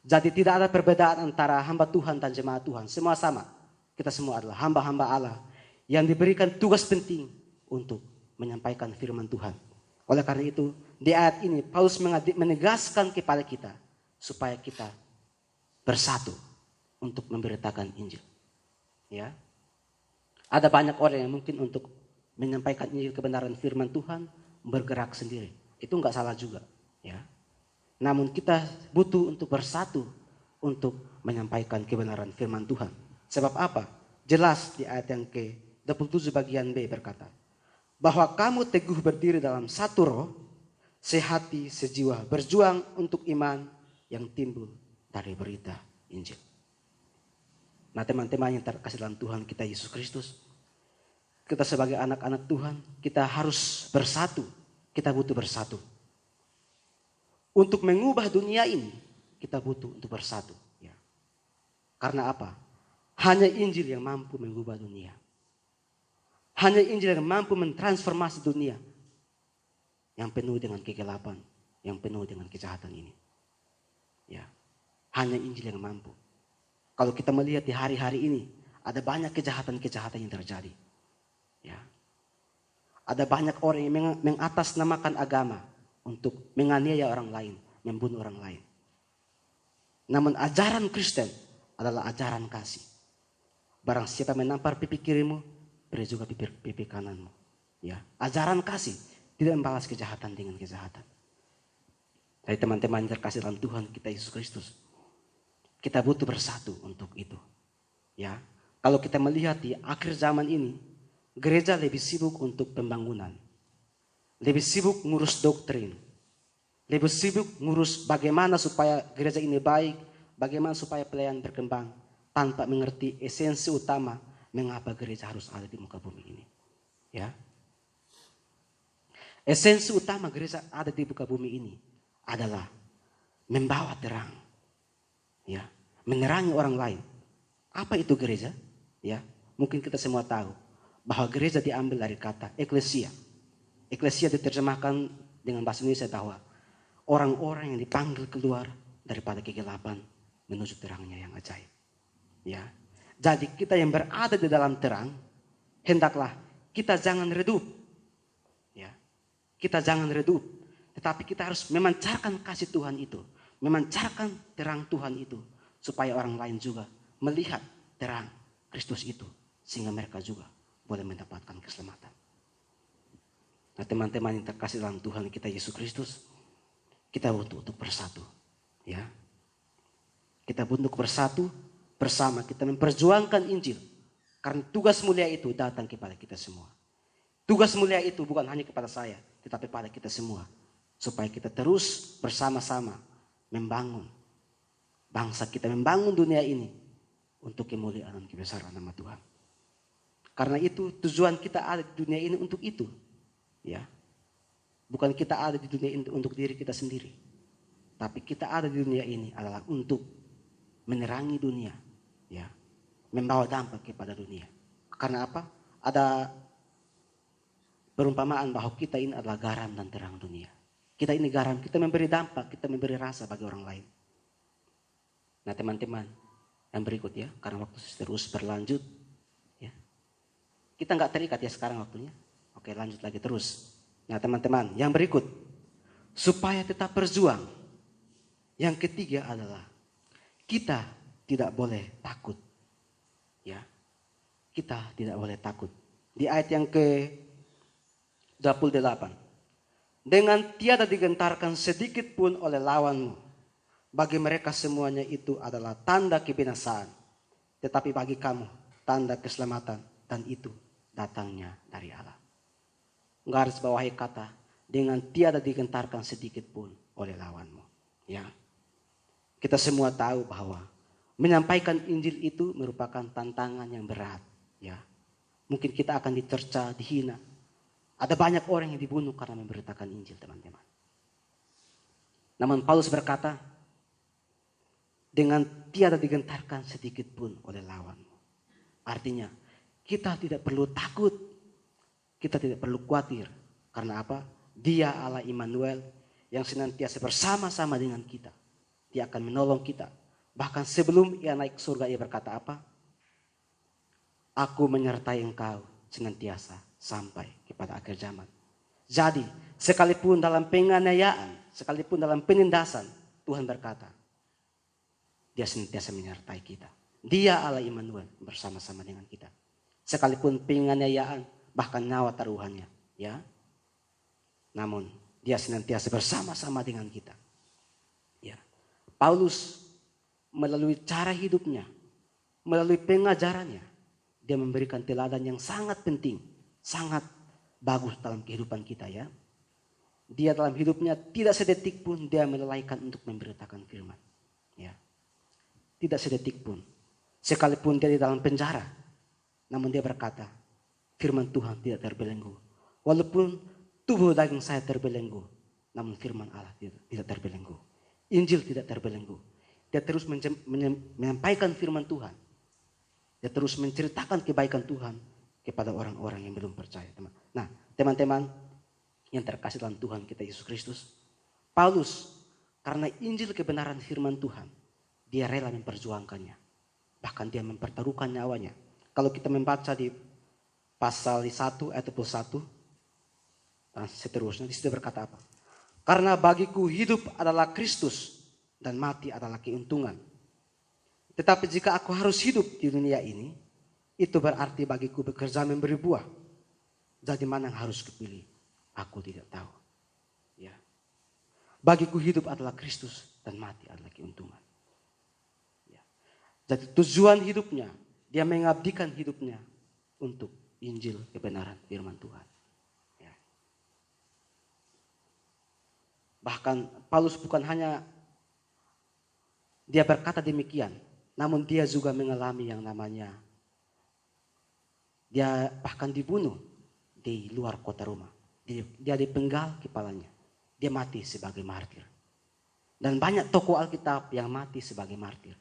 Jadi tidak ada perbedaan antara hamba Tuhan dan jemaat Tuhan. Semua sama. Kita semua adalah hamba-hamba Allah yang diberikan tugas penting untuk menyampaikan firman Tuhan. Oleh karena itu, di ayat ini Paulus menegaskan kepada kita supaya kita bersatu untuk memberitakan Injil. Ya. Ada banyak orang yang mungkin untuk menyampaikan Injil kebenaran firman Tuhan bergerak sendiri. Itu enggak salah juga, ya. Namun kita butuh untuk bersatu untuk menyampaikan kebenaran firman Tuhan. Sebab apa? Jelas di ayat yang ke-27 bagian B berkata, bahwa kamu teguh berdiri dalam satu roh, sehati, sejiwa, berjuang untuk iman yang timbul dari berita Injil. Nah teman-teman yang terkasih dalam Tuhan kita Yesus Kristus, kita sebagai anak-anak Tuhan, kita harus bersatu. Kita butuh bersatu. Untuk mengubah dunia ini, kita butuh untuk bersatu. Ya. Karena apa? Hanya Injil yang mampu mengubah dunia. Hanya Injil yang mampu mentransformasi dunia yang penuh dengan kegelapan, yang penuh dengan kejahatan ini. Ya. Hanya Injil yang mampu. Kalau kita melihat di hari-hari ini, ada banyak kejahatan-kejahatan yang terjadi. Ya. Ada banyak orang yang mengatasnamakan agama untuk menganiaya orang lain, membunuh orang lain. Namun ajaran Kristen adalah ajaran kasih. Barang siapa menampar pipi kirimu, beri juga pipi kananmu. Ya. Ajaran kasih, tidak membalas kejahatan dengan kejahatan. Dari teman-teman yang terkasih dalam Tuhan kita Yesus Kristus, kita butuh bersatu untuk itu. Ya, kalau kita melihat di akhir zaman ini, gereja lebih sibuk untuk pembangunan, lebih sibuk ngurus doktrin, lebih sibuk ngurus bagaimana supaya gereja ini baik, bagaimana supaya pelayan berkembang, tanpa mengerti esensi utama, mengapa gereja harus ada di muka bumi ini. Ya. Esensi utama gereja ada di muka bumi ini adalah membawa terang. Ya, menerangi orang lain. Apa itu gereja? Ya, mungkin kita semua tahu bahwa gereja diambil dari kata eklesia. Eklesia diterjemahkan dengan bahasa Indonesia bahwa orang-orang yang dipanggil keluar daripada kegelapan menuju terangnya yang ajaib. Ya. Jadi kita yang berada di dalam terang, hendaklah kita jangan redup. Ya. Kita jangan redup, tetapi kita harus memancarkan kasih Tuhan itu, memancarkan terang Tuhan itu supaya orang lain juga melihat terang Kristus itu sehingga mereka juga boleh mendapatkan keselamatan. Nah, teman-teman yang terkasih dalam Tuhan kita Yesus Kristus, kita butuh untuk bersatu, ya. Kita butuh untuk bersatu bersama, kita memperjuangkan Injil. Karena tugas mulia itu datang kepada kita semua. Tugas mulia itu bukan hanya kepada saya, tetapi pada kita semua. Supaya kita terus bersama-sama membangun bangsa kita, membangun dunia ini untuk kemuliaan dan kebesaran nama Tuhan. Karena itu tujuan kita ada di dunia ini untuk itu. Ya. Bukan kita ada di dunia ini untuk diri kita sendiri. Tapi kita ada di dunia ini adalah untuk menerangi dunia. Ya. Membawa dampak kepada dunia. Karena apa? Ada perumpamaan bahwa kita ini adalah garam dan terang dunia. Kita ini garam, kita memberi dampak, kita memberi rasa bagi orang lain. Nah, teman-teman, yang berikut ya, karena waktu terus berlanjut. Ya. Kita nggak terikat ya sekarang waktunya. Oke, lanjut lagi terus. Nah, teman-teman, yang berikut. Supaya tetap berjuang. Yang ketiga adalah kita tidak boleh takut. Ya. Kita tidak boleh takut. Di ayat yang ke-28. Dengan tiada digentarkan sedikit pun oleh lawanmu. Bagi mereka semuanya itu adalah tanda kebinasaan. Tetapi bagi kamu tanda keselamatan. Dan itu datangnya dari Allah. Garis bawahi kata, dengan tiada digentarkan sedikit pun oleh lawanmu. Ya. Kita semua tahu bahwa menyampaikan Injil itu merupakan tantangan yang berat. Ya. Mungkin kita akan dicerca, dihina. Ada banyak orang yang dibunuh karena memberitakan Injil, teman-teman. Namun Paulus berkata, dengan tiada digentarkan sedikit pun oleh lawanmu. Artinya, kita tidak perlu takut. Kita tidak perlu khawatir. Karena apa? Dia Allah Immanuel yang senantiasa bersama-sama dengan kita. Dia akan menolong kita. Bahkan sebelum ia naik ke surga, ia berkata apa? Aku menyertai engkau senantiasa sampai kepada akhir zaman. Jadi, sekalipun dalam penganiayaan, sekalipun dalam penindasan, Tuhan berkata, dia senantiasa menyertai kita. Dia Allah Immanuel bersama-sama dengan kita. Sekalipun penganiayaan, bahkan nyawa taruhannya, ya. Namun dia senantiasa bersama-sama dengan kita. Ya. Paulus melalui cara hidupnya, melalui pengajarannya, dia memberikan teladan yang sangat penting, sangat bagus dalam kehidupan kita, ya. Dia dalam hidupnya tidak sedetik pun dia melelaikan untuk memberitakan firman, ya. Tidak sedetik pun. Sekalipun dia di dalam penjara, namun dia berkata, firman Tuhan tidak terbelenggu. Walaupun tubuh daging saya terbelenggu, namun firman Allah tidak terbelenggu. Injil tidak terbelenggu. Dia terus menyampaikan firman Tuhan. Dia terus menceritakan kebaikan Tuhan kepada orang-orang yang belum percaya. Nah, teman-teman yang terkasih dalam Tuhan kita Yesus Kristus, Paulus karena Injil kebenaran firman Tuhan, dia rela memperjuangkannya. Bahkan dia mempertaruhkan nyawanya. Kalau kita membaca di pasal 1 ayat 21 dan seterusnya, di situ berkata apa? Karena bagiku hidup adalah Kristus dan mati adalah keuntungan. Tetapi jika aku harus hidup di dunia ini, itu berarti bagiku bekerja memberi buah. Jadi mana yang harus kupilih? Aku tidak tahu. Ya. Bagiku hidup adalah Kristus dan mati adalah keuntungan. Ya. Jadi tujuan hidupnya, dia mengabdikan hidupnya untuk Injil kebenaran firman Tuhan. Ya. Bahkan Paulus bukan hanya dia berkata demikian, namun dia juga mengalami yang namanya Dia bahkan dibunuh di luar kota Roma. Dia dipenggal kepalanya. Dia mati sebagai martir. Dan banyak tokoh Alkitab yang mati sebagai martir.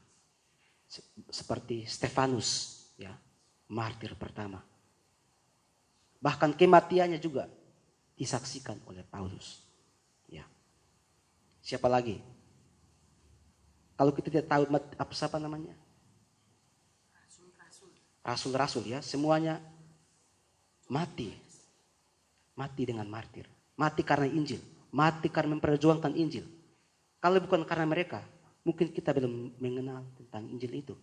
Seperti Stefanus, ya, martir pertama. Bahkan kematiannya juga disaksikan oleh Paulus. Ya. Siapa lagi? Kalau kita tidak tahu apa namanya? Rasul-rasul, ya, semuanya mati. Mati dengan martir. Mati karena Injil. Mati karena memperjuangkan Injil. Kalau bukan karena mereka, mungkin kita belum mengenal tentang Injil itu.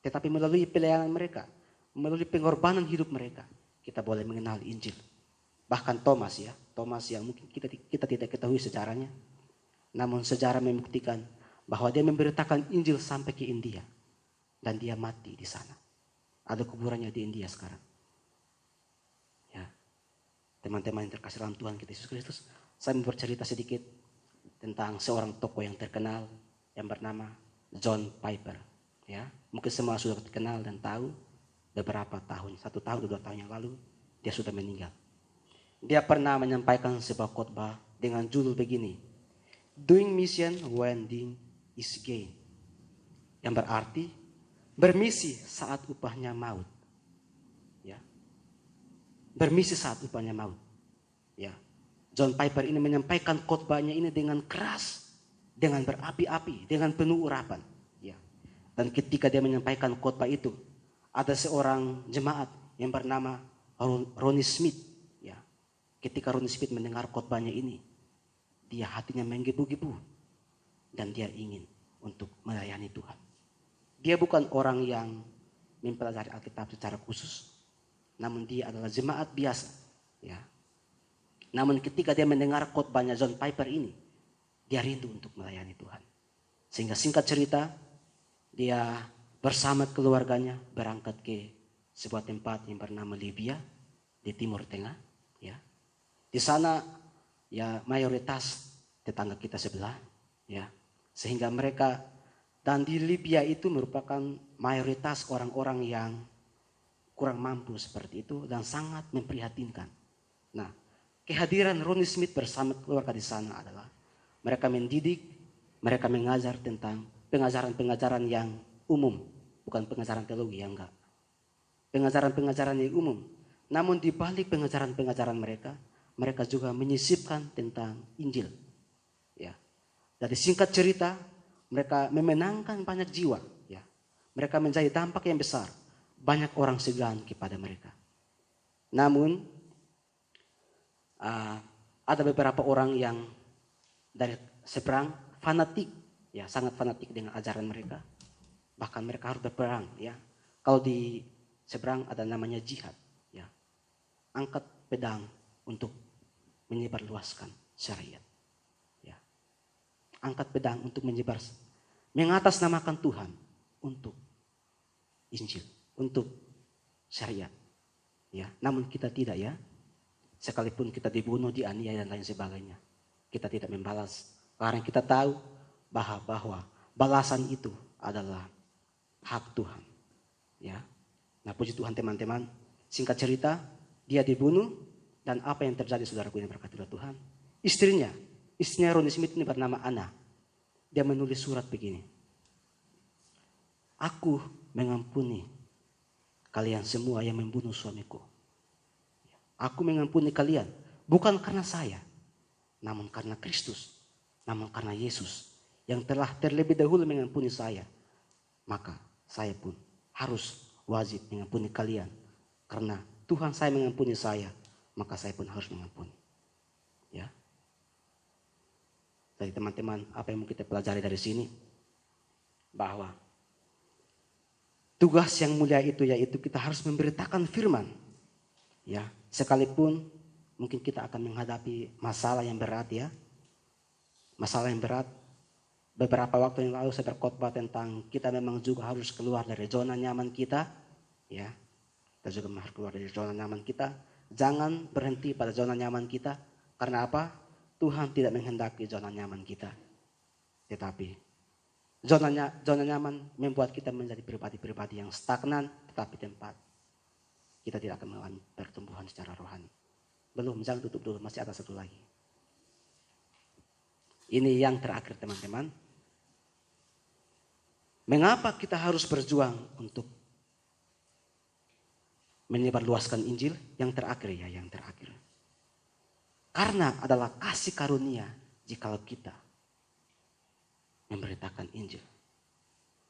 Tetapi melalui pelayanan mereka, melalui pengorbanan hidup mereka, kita boleh mengenal Injil. Bahkan Thomas, ya, Thomas yang mungkin kita tidak ketahui sejarahnya, namun sejarah membuktikan bahwa dia memberitakan Injil sampai ke India, dan dia mati di sana. Ada kuburannya di India sekarang. Ya, teman-teman yang terkasih dalam Tuhan kita Yesus Kristus, saya mau bercerita sedikit tentang seorang tokoh yang terkenal yang bernama John Piper. Ya, mungkin semua sudah kenal dan tahu. Beberapa tahun, 1 tahun, 2 tahun yang lalu, dia sudah meninggal. Dia pernah menyampaikan sebuah khotbah dengan judul begini, Doing Mission When Ding is Gain. Yang berarti bermisi saat upahnya maut. Ya. Bermisi saat upahnya maut. Ya. John Piper ini menyampaikan khotbahnya ini dengan keras, dengan berapi-api, dengan penuh urapan. Ya. Dan ketika dia menyampaikan khotbah itu, ada seorang jemaat yang bernama Ronnie Smith. Ya. Ketika Ronnie Smith mendengar khotbahnya ini, dia hatinya menggebu-gebu dan dia ingin untuk melayani Tuhan. Dia bukan orang yang mempelajari Alkitab secara khusus, namun dia adalah jemaat biasa. Ya. Namun ketika dia mendengar khotbahnya John Piper ini, dia rindu untuk melayani Tuhan. Sehingga singkat cerita, dia bersama keluarganya berangkat ke sebuah tempat yang bernama Libya di Timur Tengah. Ya. Di sana ya mayoritas tetangga kita sebelah. Ya. Sehingga mereka, dan di Libya itu merupakan mayoritas orang-orang yang kurang mampu seperti itu dan sangat memprihatinkan. Nah, kehadiran Ronnie Smith bersama keluarga di sana adalah mereka mendidik, mereka mengajar tentang pengajaran-pengajaran yang umum. Bukan pengajaran teologi, ya enggak. Pengajaran-pengajaran yang umum. Namun di balik pengajaran-pengajaran mereka, mereka juga menyisipkan tentang Injil. Ya. Dari singkat cerita, mereka memenangkan banyak jiwa. Ya. Mereka menjadi dampak yang besar. Banyak orang segan kepada mereka. Namun, ada beberapa orang yang dari seberang fanatik. Ya, sangat fanatik dengan ajaran mereka. Bahkan mereka harus berperang, ya. Kalau di seberang ada namanya jihad, ya. Angkat pedang untuk menyebarluaskan syariat, ya. Angkat pedang untuk mengatasnamakan Tuhan untuk Injil, untuk syariat, ya. Namun kita tidak, ya. Sekalipun kita dibunuh, dianiaya dan lain sebagainya, kita tidak membalas karena kita tahu bahwa balasan itu adalah hak Tuhan. Ya. Nah, puji Tuhan teman-teman. Singkat cerita, dia dibunuh dan apa yang terjadi saudaraku yang berkati Tuhan? Istrinya Ronnie Smith ini bernama Anna. Dia menulis surat begini. Aku mengampuni kalian semua yang membunuh suamiku. Aku mengampuni kalian bukan karena saya, namun karena Kristus, namun karena Yesus yang telah terlebih dahulu mengampuni saya. Maka saya pun harus wajib mengampuni kalian. Karena Tuhan saya mengampuni saya, maka saya pun harus mengampuni. Ya. Jadi teman-teman, apa yang mau kita pelajari dari sini? Bahwa tugas yang mulia itu yaitu kita harus memberitakan firman. Ya, sekalipun mungkin kita akan menghadapi masalah yang berat, ya. Masalah yang berat. Beberapa waktu yang lalu saya berkhotbah tentang kita memang juga harus keluar dari zona nyaman kita. Ya, kita juga harus keluar dari zona nyaman kita. Jangan berhenti pada zona nyaman kita. Karena apa? Tuhan tidak menghendaki zona nyaman kita. Tetapi zona nyaman membuat kita menjadi pribadi-pribadi yang stagnan, tetapi tempat kita tidak akan mengalami pertumbuhan secara rohani. Belum, jangan tutup dulu, masih ada satu lagi. Ini yang terakhir teman-teman. Mengapa kita harus berjuang untuk menyebarluaskan Injil? Yang terakhir ya, yang terakhir. Karena adalah kasih karunia jikalau kita memberitakan Injil.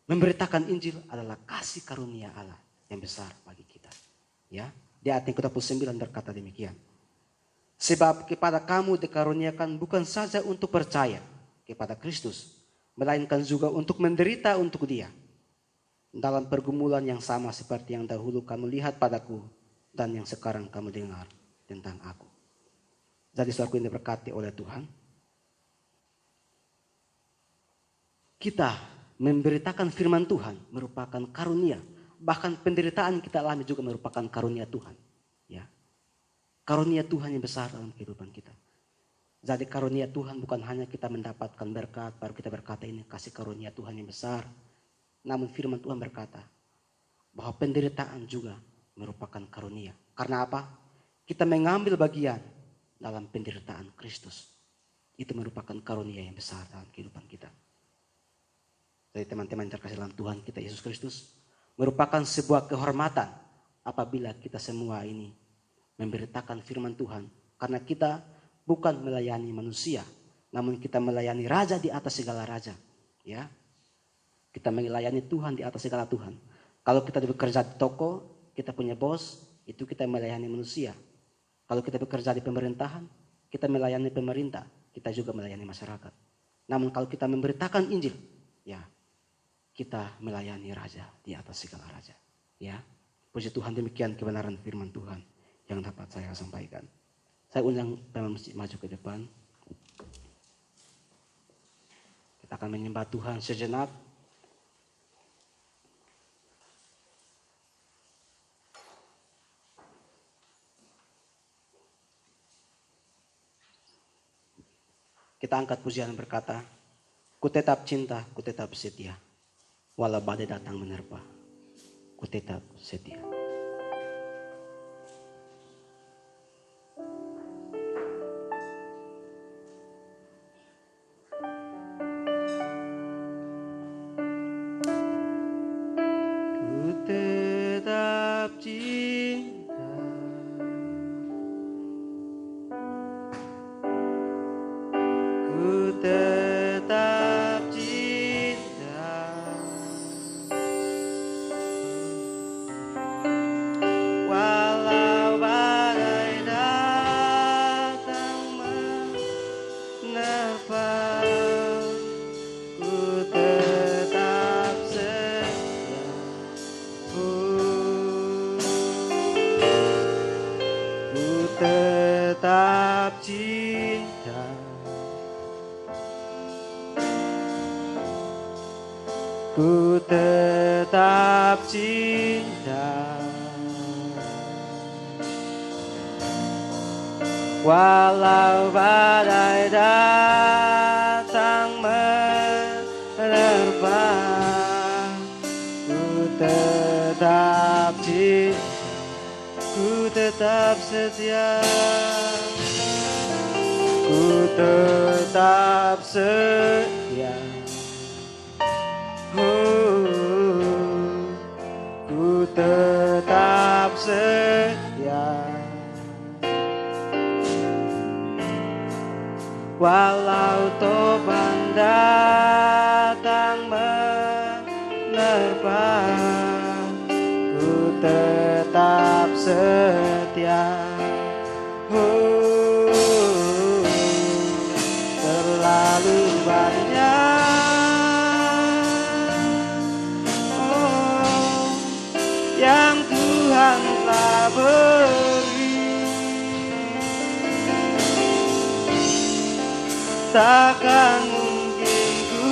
Memberitakan Injil adalah kasih karunia Allah yang besar bagi kita. Ya, di ayat yang ke-29 berkata demikian. Sebab kepada kamu dikaruniakan bukan saja untuk percaya kepada Kristus, melainkan juga untuk menderita untuk Dia. Dalam pergumulan yang sama seperti yang dahulu kamu lihat padaku dan yang sekarang kamu dengar tentang aku. Jadi saudaraku yang diberkati oleh Tuhan, kita memberitakan firman Tuhan merupakan karunia. Bahkan penderitaan kita alami juga merupakan karunia Tuhan. Ya, karunia Tuhan yang besar dalam kehidupan kita. Jadi karunia Tuhan bukan hanya kita mendapatkan berkat, baru kita berkata ini kasih karunia Tuhan yang besar. Namun firman Tuhan berkata bahwa penderitaan juga merupakan karunia. Karena apa? Kita mengambil bagian dalam penderitaan Kristus. Itu merupakan karunia yang besar dalam kehidupan kita. Jadi teman-teman yang terkasih dalam Tuhan kita Yesus Kristus, merupakan sebuah kehormatan apabila kita semua ini memberitakan firman Tuhan. Karena kita bukan melayani manusia, namun kita melayani Raja di atas segala raja. Ya, kita melayani Tuhan di atas segala Tuhan. Kalau kita bekerja di toko, kita punya bos, itu kita melayani manusia. Kalau kita bekerja di pemerintahan, kita melayani pemerintah, kita juga melayani masyarakat. Namun kalau kita memberitakan Injil, ya, kita melayani Raja di atas segala raja. Ya, puji Tuhan, demikian kebenaran firman Tuhan yang dapat saya sampaikan. Saya undang pemain musik maju ke depan. Kita akan menyembah Tuhan sejenak. Kita angkat pujian berkata, ku tetap cinta, ku tetap setia. Walau badai datang menerpa, ku tetap setia. Ku tetap cinta, ku tetap cinta, walau badai datang menerpa, ku tetap setia. Ku tetap cinta, ku tetap cinta, walau badai datang menerpa, ku tetap cinta, ku tetap setia, ku tetap setia. Ku tetap setia, walau topan datang menerpa, ku tetap setia. Terlalu banyak yang Tuhan telah beri, takkan mungkin ku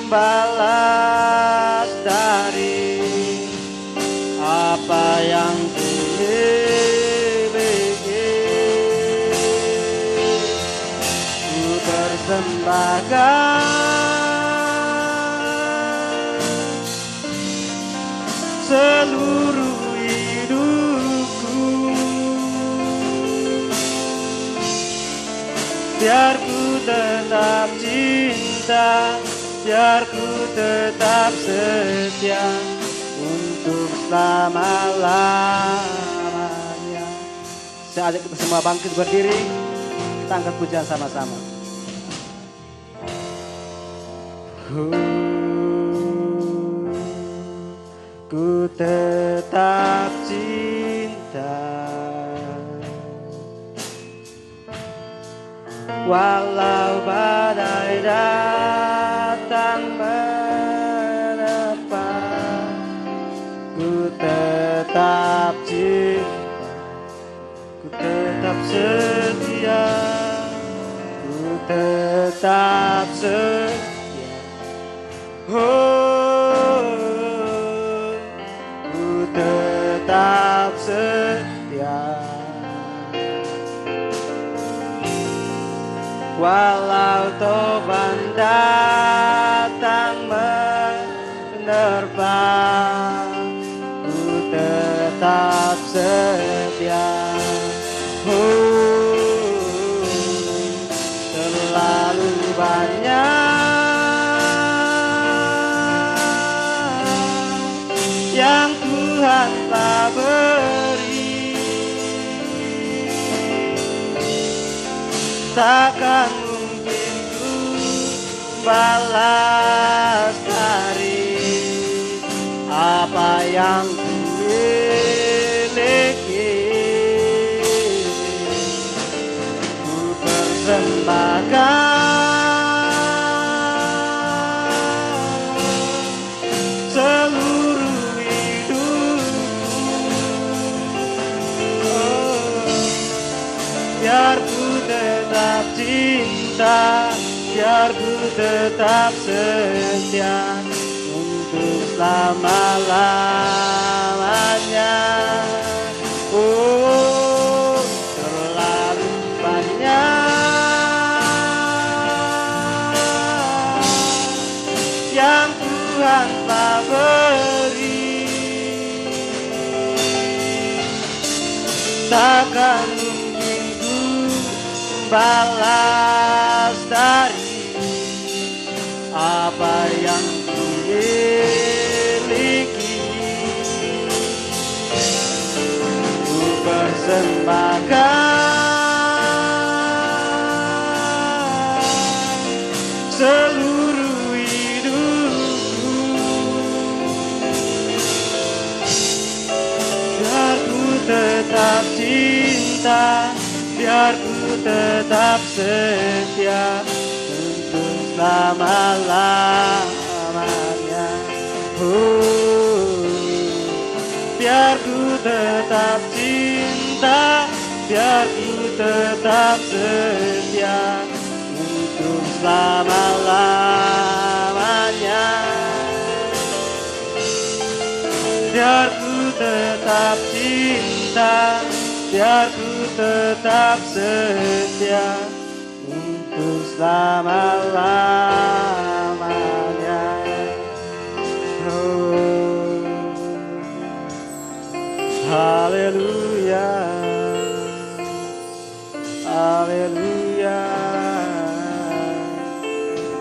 balas dari apa yang ku miliki. Ku persembahkan seluruh hidup biar ku tetap cinta, biar ku tetap setia untuk selama-lamanya. Saya ajak kita semua bangkit berdiri, kita angkat pujian sama-sama. Ku tetap cinta, walau badai datang menerpa. Ku tetap cinta, ku tetap setia, ku tetap setia. Ku tetap setia, walau topan datang menerpa. Ku tetap setia, terlalu banyak yang Tuhan telah beri, takkan mungkin ku balas dari apa yang ku miliki. Ku persembahkan seluruh hidupku, biar ku tetap cinta, biar ku tetap setia untuk selama-lamanya. Oh, terlalu banyak yang Tuhan telah beri, takkan mungkin ku balas dari apa yang ku miliki. Ku persembahkan seluruh hidupku, biar ku tetap cinta, biar ku tetap setia untuk selama-lamanya. Biar ku tetap cinta, biar ku tetap setia untuk selama-lamanya. Biar ku tetap cinta, biar ku tetap setia untuk selama-lamanya. Oh, haleluya, haleluya.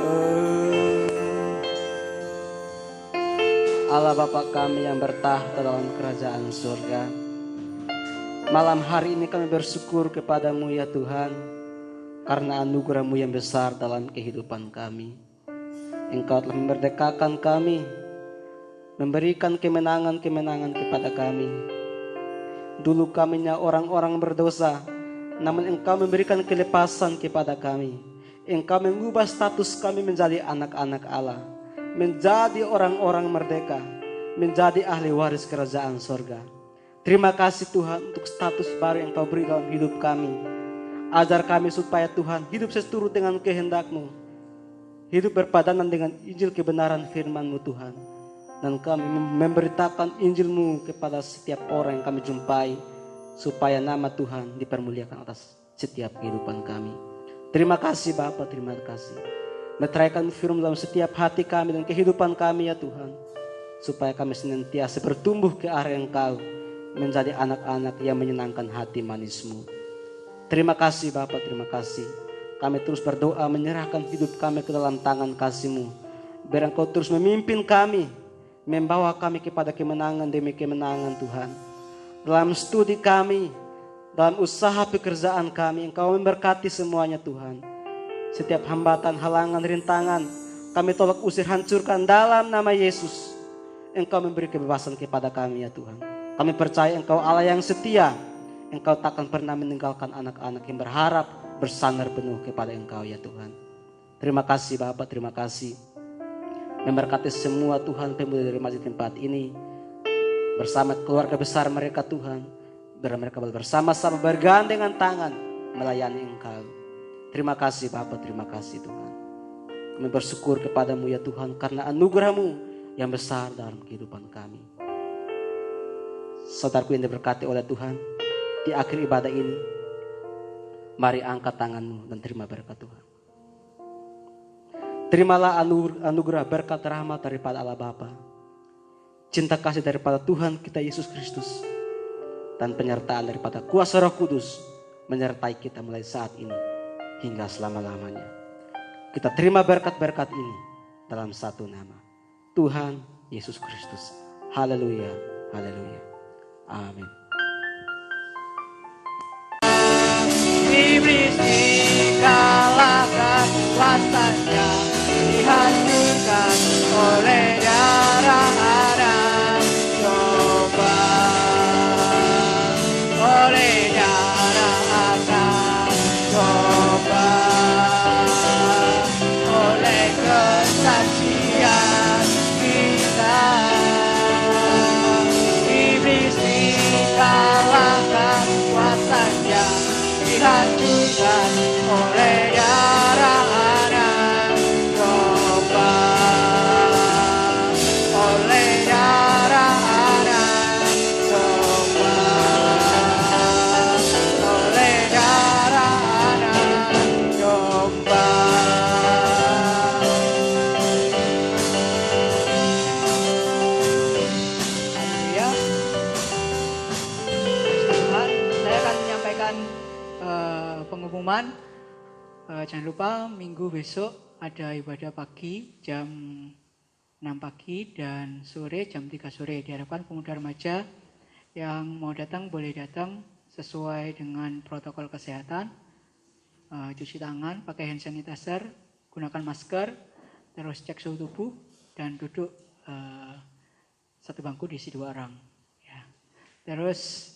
Oh. Allah Bapa kami yang bertahta dalam kerajaan surga, malam hari ini kami bersyukur kepadamu ya Tuhan, karena anugerah-Mu yang besar dalam kehidupan kami. Engkau telah memerdekakan kami, memberikan kemenangan-kemenangan kepada kami. Dulu kaminya orang-orang berdosa, namun Engkau memberikan kelepasan kepada kami. Engkau mengubah status kami menjadi anak-anak Allah, menjadi orang-orang merdeka, menjadi ahli waris kerajaan surga. Terima kasih Tuhan untuk status baru yang Kau beri dalam hidup kami. Ajar kami supaya Tuhan hidup seturut dengan kehendak-Mu, hidup berpadanan dengan Injil kebenaran firman-Mu Tuhan. Dan kami memberitakan Injil-Mu kepada setiap orang yang kami jumpai, supaya nama Tuhan dipermuliakan atas setiap kehidupan kami. Terima kasih Bapa, terima kasih. Meteraikan firman dalam setiap hati kami dan kehidupan kami ya Tuhan, supaya kami senantiasa bertumbuh ke arah Engkau, menjadi anak-anak yang menyenangkan hati manis-Mu. Terima kasih Bapa, terima kasih. Kami terus berdoa menyerahkan hidup kami ke dalam tangan kasih-Mu. Biar Engkau terus memimpin kami, membawa kami kepada kemenangan demi kemenangan Tuhan. Dalam studi kami, dalam usaha pekerjaan kami, Engkau memberkati semuanya Tuhan. Setiap hambatan, halangan, rintangan, kami tolak usir, hancurkan dalam nama Yesus. Engkau memberi kebebasan kepada kami ya Tuhan. Kami percaya Engkau Allah yang setia. Engkau takkan pernah meninggalkan anak-anak yang berharap, bersandar penuh kepada Engkau ya Tuhan. Terima kasih Bapak, terima kasih. Memberkati semua Tuhan pemuda dari masjid tempat ini. Bersama keluarga besar mereka Tuhan. Biar mereka bersama-sama bergandengan tangan melayani Engkau. Terima kasih Bapak, terima kasih Tuhan. Kami bersyukur kepadamu ya Tuhan karena anugerah-Mu yang besar dalam kehidupan kami. Saudaraku yang diberkati oleh Tuhan, di akhir ibadah ini, mari angkat tanganmu dan terima berkat Tuhan. Terimalah anugerah berkat rahmat daripada Allah Bapa, cinta kasih daripada Tuhan kita Yesus Kristus, dan penyertaan daripada kuasa Roh Kudus menyertai kita mulai saat ini hingga selama-lamanya. Kita terima berkat-berkat ini dalam satu nama, Tuhan Yesus Kristus. Haleluya, haleluya. Amin. Iblis dikalahkan, kuasanya dihancurkan oleh darah Anak domba. Oleh darah Anak domba, oleh kesaksian kita. Iblis dikalahkan, kuasanya dihancurkan oleh darah Anak domba. Oleh darah Anak domba. Oleh darah Anak domba. Haleluya. Tuhan, saya akan menyampaikan pengumuman. Jangan lupa minggu besok ada ibadah pagi jam 6 pagi dan sore jam 3 sore. Diharapkan pemuda remaja yang mau datang boleh datang sesuai dengan protokol kesehatan. Cuci tangan, pakai hand sanitizer, gunakan masker, terus cek suhu tubuh dan duduk satu bangku diisi 2 orang. Ya. Terus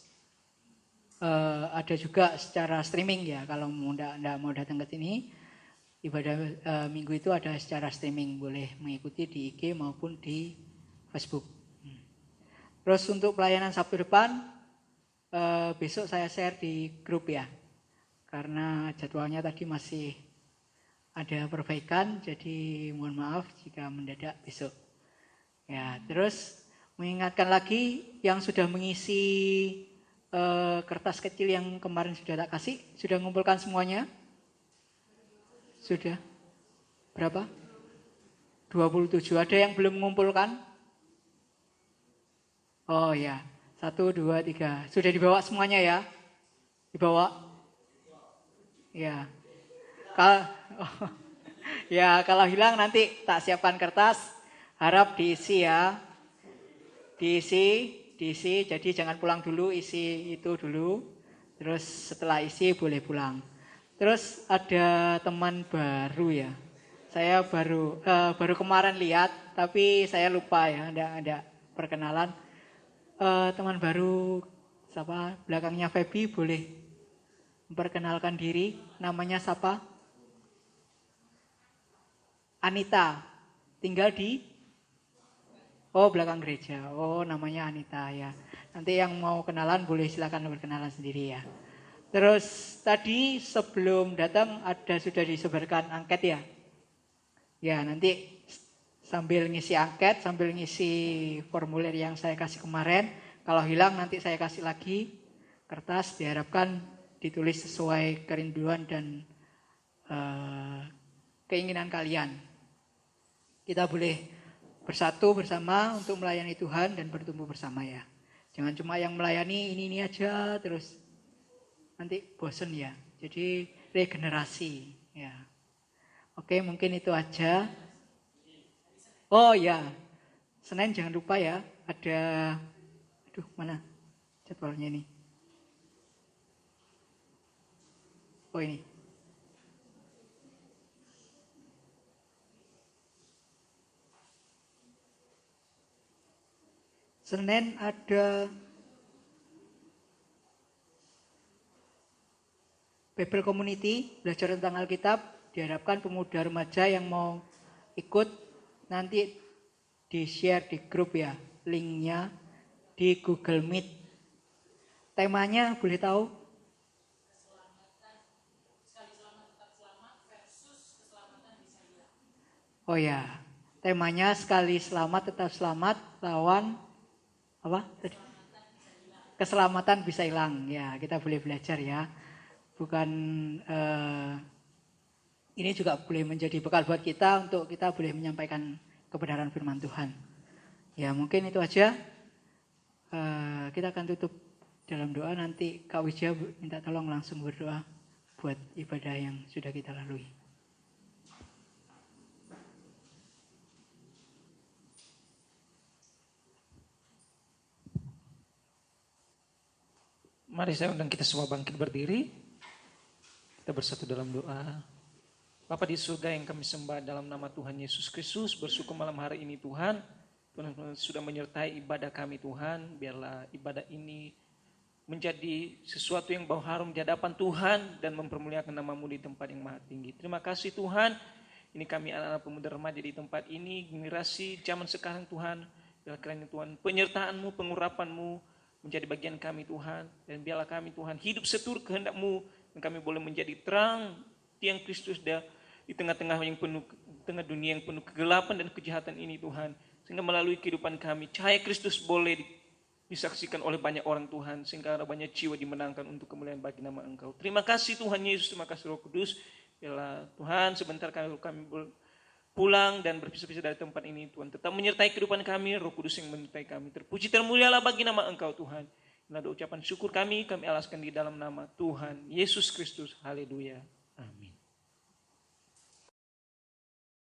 ada juga secara streaming ya, kalau enggak mau datang ke sini, ibadah minggu itu ada secara streaming, boleh mengikuti di IG maupun di Facebook. Terus untuk pelayanan Sabtu depan, besok saya share di grup ya, karena jadwalnya tadi masih ada perbaikan, jadi mohon maaf jika mendadak besok. Ya, terus mengingatkan lagi yang sudah mengisi kertas kecil yang kemarin sudah tak kasih, sudah mengumpulkan semuanya? Sudah? Berapa? 27. Ada yang belum mengumpulkan? Oh ya, 1, 2, 3. Sudah dibawa semuanya ya? Dibawa? Ya. Kalau hilang nanti tak siapkan kertas, harap diisi ya. Diisi, jadi jangan pulang dulu, isi itu dulu. Terus setelah isi boleh pulang. Terus ada teman baru ya. Saya baru kemarin lihat, tapi saya lupa ya, ada perkenalan. Teman baru, siapa? Belakangnya Feby, boleh memperkenalkan diri. Namanya siapa? Anita. Tinggal di? Oh, belakang gereja. Oh, namanya Anita ya. Nanti yang mau kenalan boleh silakan berkenalan sendiri ya. Terus tadi sebelum datang sudah disebarkan angket ya. Ya, nanti sambil ngisi angket, sambil ngisi formulir yang saya kasih kemarin. Kalau hilang nanti saya kasih lagi kertas, diharapkan ditulis sesuai kerinduan dan keinginan kalian. Kita boleh bersatu bersama untuk melayani Tuhan dan bertumbuh bersama ya. Jangan cuma yang melayani ini aja terus nanti bosen ya. Jadi regenerasi Ya. Oke, mungkin itu aja. Oh ya, Senin jangan lupa ya, ada, aduh mana jadwalnya ini? Oh ini. Senin ada Bible Community, belajar tentang Alkitab. Diharapkan pemuda remaja yang mau ikut nanti di-share di grup ya, linknya di Google Meet. Temanya boleh tahu? Oh ya, temanya sekali selamat tetap selamat lawan apa tadi? Keselamatan bisa hilang. Ya, kita boleh belajar ya. Bukan ini juga boleh menjadi bekal buat kita untuk kita boleh menyampaikan kebenaran firman Tuhan. Ya, mungkin itu aja. Kita akan tutup dalam doa, nanti Kak Wijaya minta tolong langsung berdoa buat ibadah yang sudah kita lalui. Mari saya undang kita semua bangkit berdiri. Kita bersatu dalam doa. Bapa di surga yang kami sembah dalam nama Tuhan Yesus Kristus, bersyukur malam hari ini Tuhan. Tuhan sudah menyertai ibadah kami Tuhan. Biarlah ibadah ini menjadi sesuatu yang bau harum di hadapan Tuhan dan mempermuliakan nama-Mu di tempat yang maha tinggi. Terima kasih Tuhan. Ini kami anak-anak pemuda remaja di tempat ini, generasi zaman sekarang Tuhan. Biarlah kiranya Tuhan penyertaan-Mu, pengurapan-Mu menjadi bagian kami Tuhan. Dan biarlah kami Tuhan hidup seturut kehendak-Mu. Dan kami boleh menjadi terang tiang Kristus di tengah-tengah yang penuh, tengah dunia yang penuh kegelapan dan kejahatan ini Tuhan. Sehingga melalui kehidupan kami, cahaya Kristus boleh disaksikan oleh banyak orang Tuhan. Sehingga ada banyak jiwa dimenangkan untuk kemuliaan bagi nama Engkau. Terima kasih Tuhan Yesus, terima kasih Roh Kudus. Biarlah Tuhan sebentar kami pulang dan berpisah-pisah dari tempat ini Tuhan. Tetap menyertai kehidupan kami, Roh Kudus yang menyertai kami. Terpuji termulialah bagi nama Engkau Tuhan. Inilah ucapan syukur kami alaskan di dalam nama Tuhan Yesus Kristus. Haleluya.